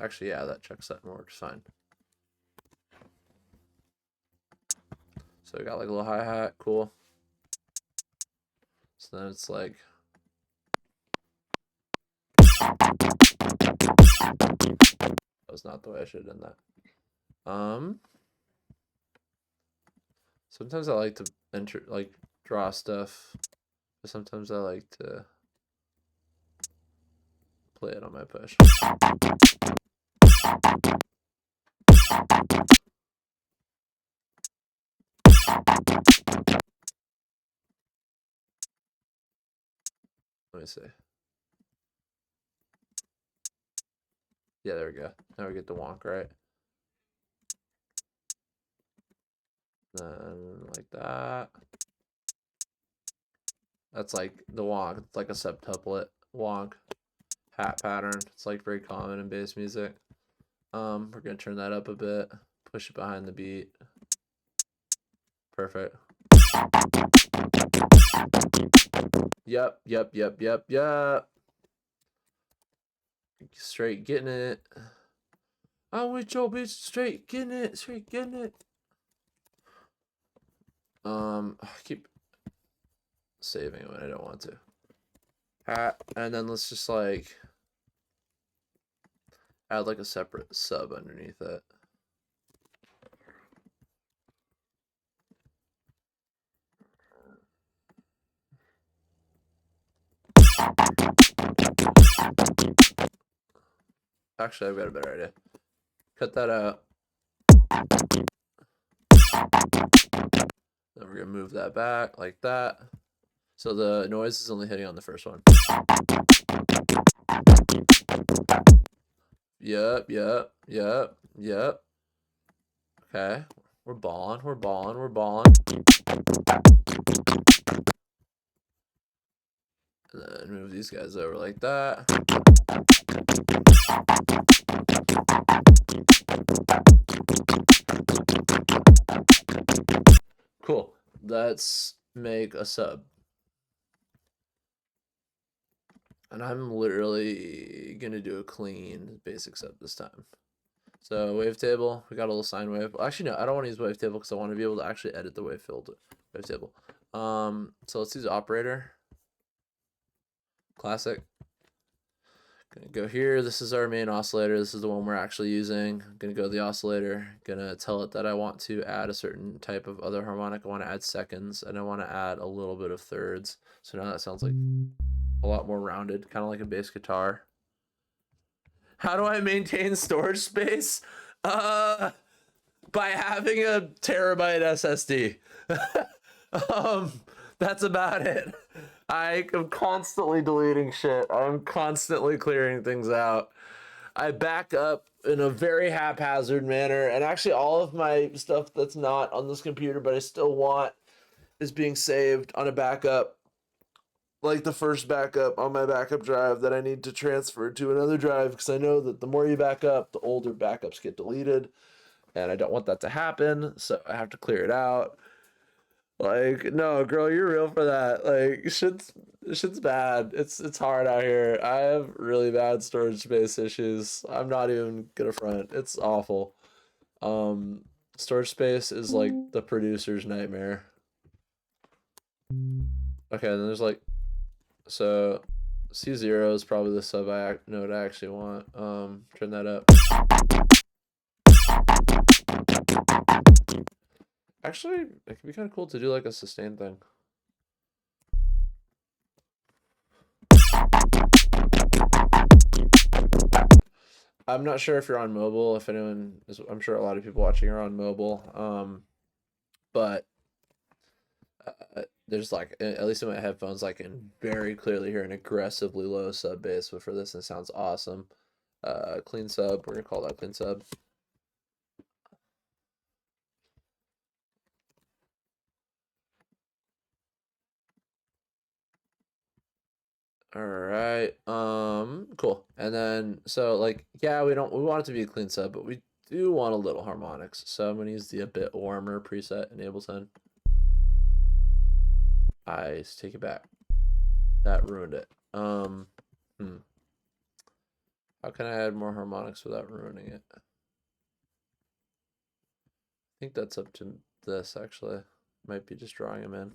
Actually, yeah, that checks that and works fine. So we got like a little hi-hat, cool. So then it's like that was not the way I should have done that. Sometimes I like to draw stuff. But sometimes I like to play it on my push. me see. Yeah, there we go. Now we get the wonk, right? Then like that. That's like the wonk. It's like a septuplet wonk hat pattern. It's like very common in bass music. We're gonna turn that up a bit, push it behind the beat. Perfect. Yep. Straight getting it. I'm with your bitch, straight getting it. I keep saving it when I don't want to. Hat, and then let's just like add like a separate sub underneath it. Actually, I've got a better idea. Cut that out. Then we're gonna move that back like that. So the noise is only hitting on the first one. Yep. Okay. We're balling. And then move these guys over like that. Cool. Let's make a sub. And I'm literally gonna do a clean basic sub this time. So wavetable, we got a little sine wave. Actually, no, I don't want to use wavetable because I want to be able to actually edit the wavetable. So let's use operator. Classic. Gonna go here. This is our main oscillator. This is the one we're actually using. I'm gonna go to the oscillator. Gonna tell it that I want to add a certain type of other harmonic. I want to add seconds, and I want to add a little bit of thirds. So now that sounds like a lot more rounded, kind of like a bass guitar. How do I maintain storage space? By having a terabyte SSD. That's about it. I am constantly deleting shit. I'm constantly clearing things out. I back up in a very haphazard manner, and actually all of my stuff that's not on this computer but I still want is being saved on a backup, like the first backup on my backup drive that I need to transfer to another drive, because I know that the more you back up, the older backups get deleted, and I don't want that to happen, so I have to clear it out. Like, no, girl, you're real for that. Like, shit's bad. It's hard out here. I have really bad storage space issues. I'm not even gonna front. It's awful. Storage space is like the producer's nightmare. Okay, then there's like, so C0 is probably the sub note I actually want. Turn that up. Actually, it could be kind of cool to do like a sustain thing. I'm not sure if you're on mobile, if anyone is, I'm sure a lot of people watching are on mobile. But there's like, at least in my headphones, I can very clearly hear an aggressively low sub bass, but for this, it sounds awesome. Clean sub, we're gonna call that clean sub. All right. Cool. And then, so like, yeah, we want it to be a clean sub, but we do want a little harmonics. So I'm gonna use the a bit warmer preset in Ableton. I take it back. That ruined it. How can I add more harmonics without ruining it? I think that's up to this actually. Might be just drawing them in.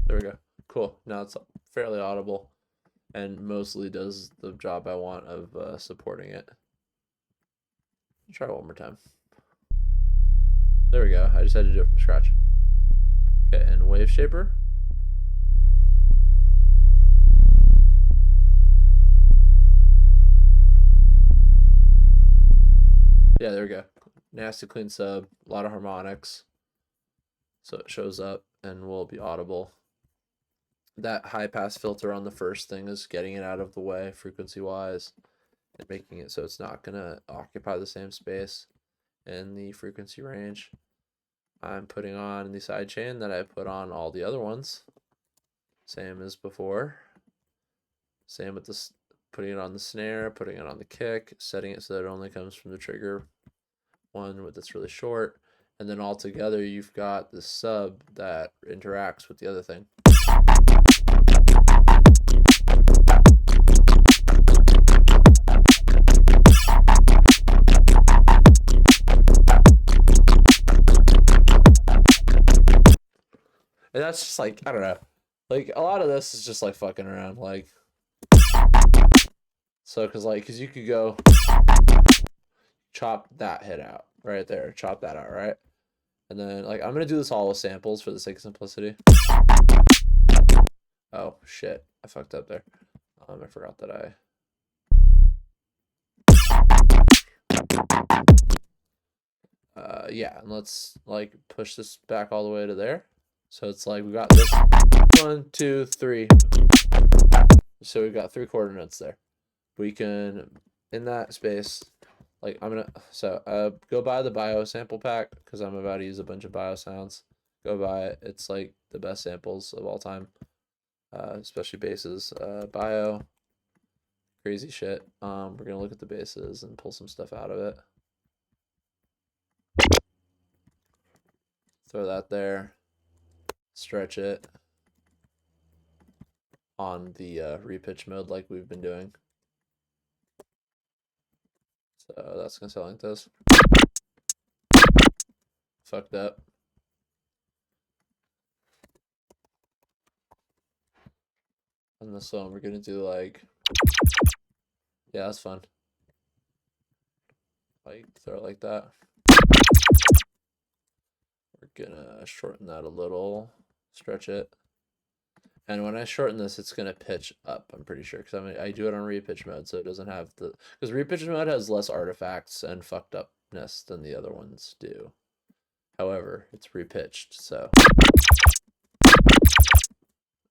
There we go. Cool. Now it's fairly audible and mostly does the job I want of supporting it. Try it one more time. There we go. I just had to do it from scratch. Okay, and wave shaper. Yeah, there we go. Nasty clean sub, a lot of harmonics. So it shows up and will be audible. That high pass filter on the first thing is getting it out of the way frequency wise and making it so it's not gonna occupy the same space in the frequency range. I'm putting on the sidechain that I put on all the other ones. Same as before. Same with this, putting it on the snare, putting it on the kick, setting it so that it only comes from the trigger one that's really short. And then all together you've got this sub that interacts with the other thing. And that's just like, I don't know. Like, a lot of this is just like fucking around. Like, so, cause you could go chop that hit out right there, chop that out, right? And then, like, I'm gonna do this all with samples for the sake of simplicity. Oh, shit. I fucked up there. I forgot that yeah, and let's, like, push this back all the way to there. So it's like we got this 1, 2, 3. So we've got 3 coordinates there. We can, in that space, like I'm gonna, so go buy the bio sample pack because I'm about to use a bunch of bio sounds. Go buy it. It's like the best samples of all time, especially basses. Bio, crazy shit. We're gonna look at the basses and pull some stuff out of it. Throw that there. Stretch it on the repitch mode like we've been doing. So that's gonna sound like this. Fucked up. And this one we're gonna do like, yeah, that's fun. Like throw it like that. We're gonna shorten that a little, stretch it. And when I shorten this, it's gonna pitch up, I'm pretty sure, because I do it on repitch mode, so it doesn't have the, because repitch mode has less artifacts and fucked upness than the other ones do. However, it's repitched, so.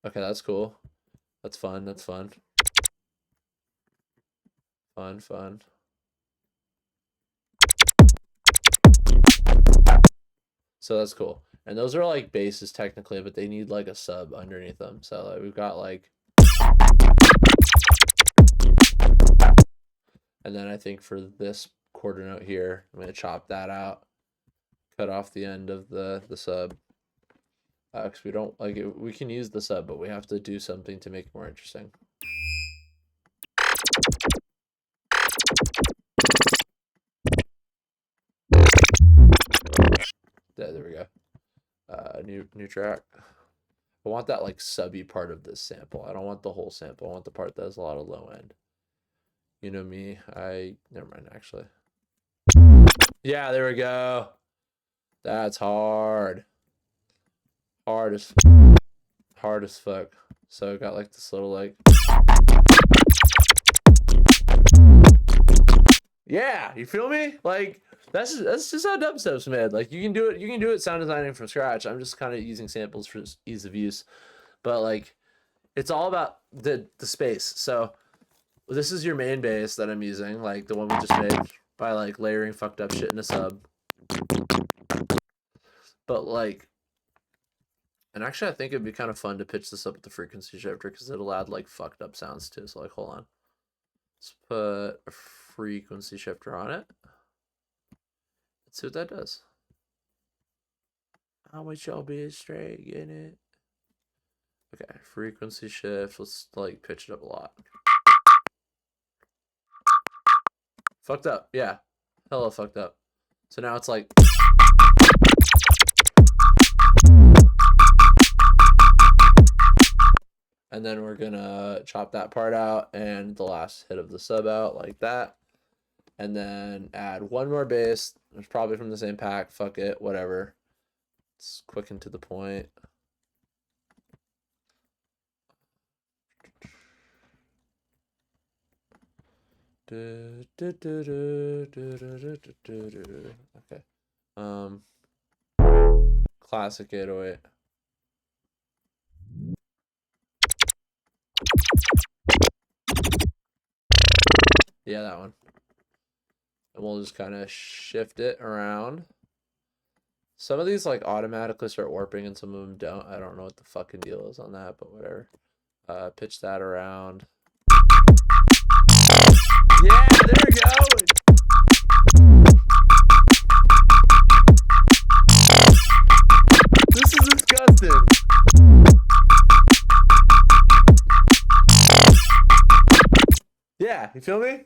Okay, that's cool. That's fun, that's fun. Fun. So that's cool. And those are like basses technically, but they need like a sub underneath them. So like, we've got like, and then I think for this quarter note here, I'm gonna chop that out, cut off the end of the sub. Because we don't like it, we can use the sub, but we have to do something to make it more interesting. There we go. New track. I want that like subby part of this sample. I don't want the whole sample. I want the part that has a lot of low end. You know me. Never mind actually. Yeah, there we go. That's hard. Hard as fuck. So I got like this little like, yeah, you feel me? Like that's just how dubstep's made. Like you can do it sound designing from scratch. I'm just kind of using samples for ease of use. But like it's all about the space. So this is your main bass that I'm using, like the one we just made by like layering fucked up shit in a sub. But like, and actually I think it'd be kind of fun to pitch this up with the frequency shifter because it'll add like fucked up sounds too. So like, hold on. Let's put a frequency shifter on it. Let's see what that does. How much y'all be straight getting it? Okay, frequency shift. Let's like pitch it up a lot. Fucked up, yeah. Hella fucked up. So now it's like. And then we're gonna chop that part out and the last hit of the sub out like that. And then add one more bass. It's probably from the same pack. Fuck it, whatever. It's quick and to the point. Okay. Classic 808. Yeah, that one. And we'll just kind of shift it around. Some of these like automatically start warping and some of them don't. I don't know what the fucking deal is on that, but whatever. Pitch that around. Yeah, there we go. This is disgusting. Yeah, you feel me?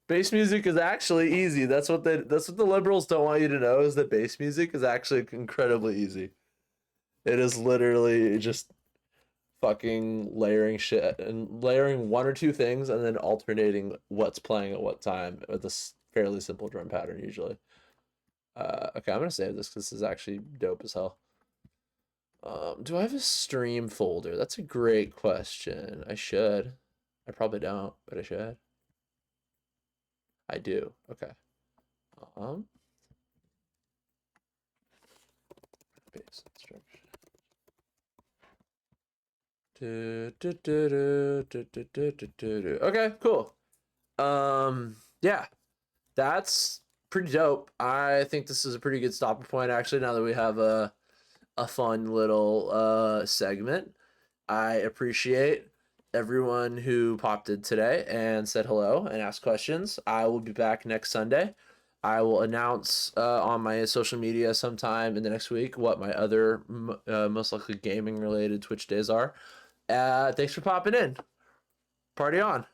Bass music is actually easy. That's what the liberals don't want you to know, is that bass music is actually incredibly easy. It is literally just fucking layering shit and layering one or two things and then alternating what's playing at what time with a fairly simple drum pattern usually. Okay, I'm gonna save this because this is actually dope as hell. Do I have a stream folder? That's a great question. I should. I probably don't, but I should. I do. Okay. Bass instruction. Okay, cool. Yeah, that's pretty dope. I think this is a pretty good stopping point actually, now that we have a fun little segment. I appreciate everyone who popped in today and said hello and asked questions. I will be back next Sunday. I will announce on my social media sometime in the next week what my other most likely gaming related Twitch days are. Thanks for popping in. Party on.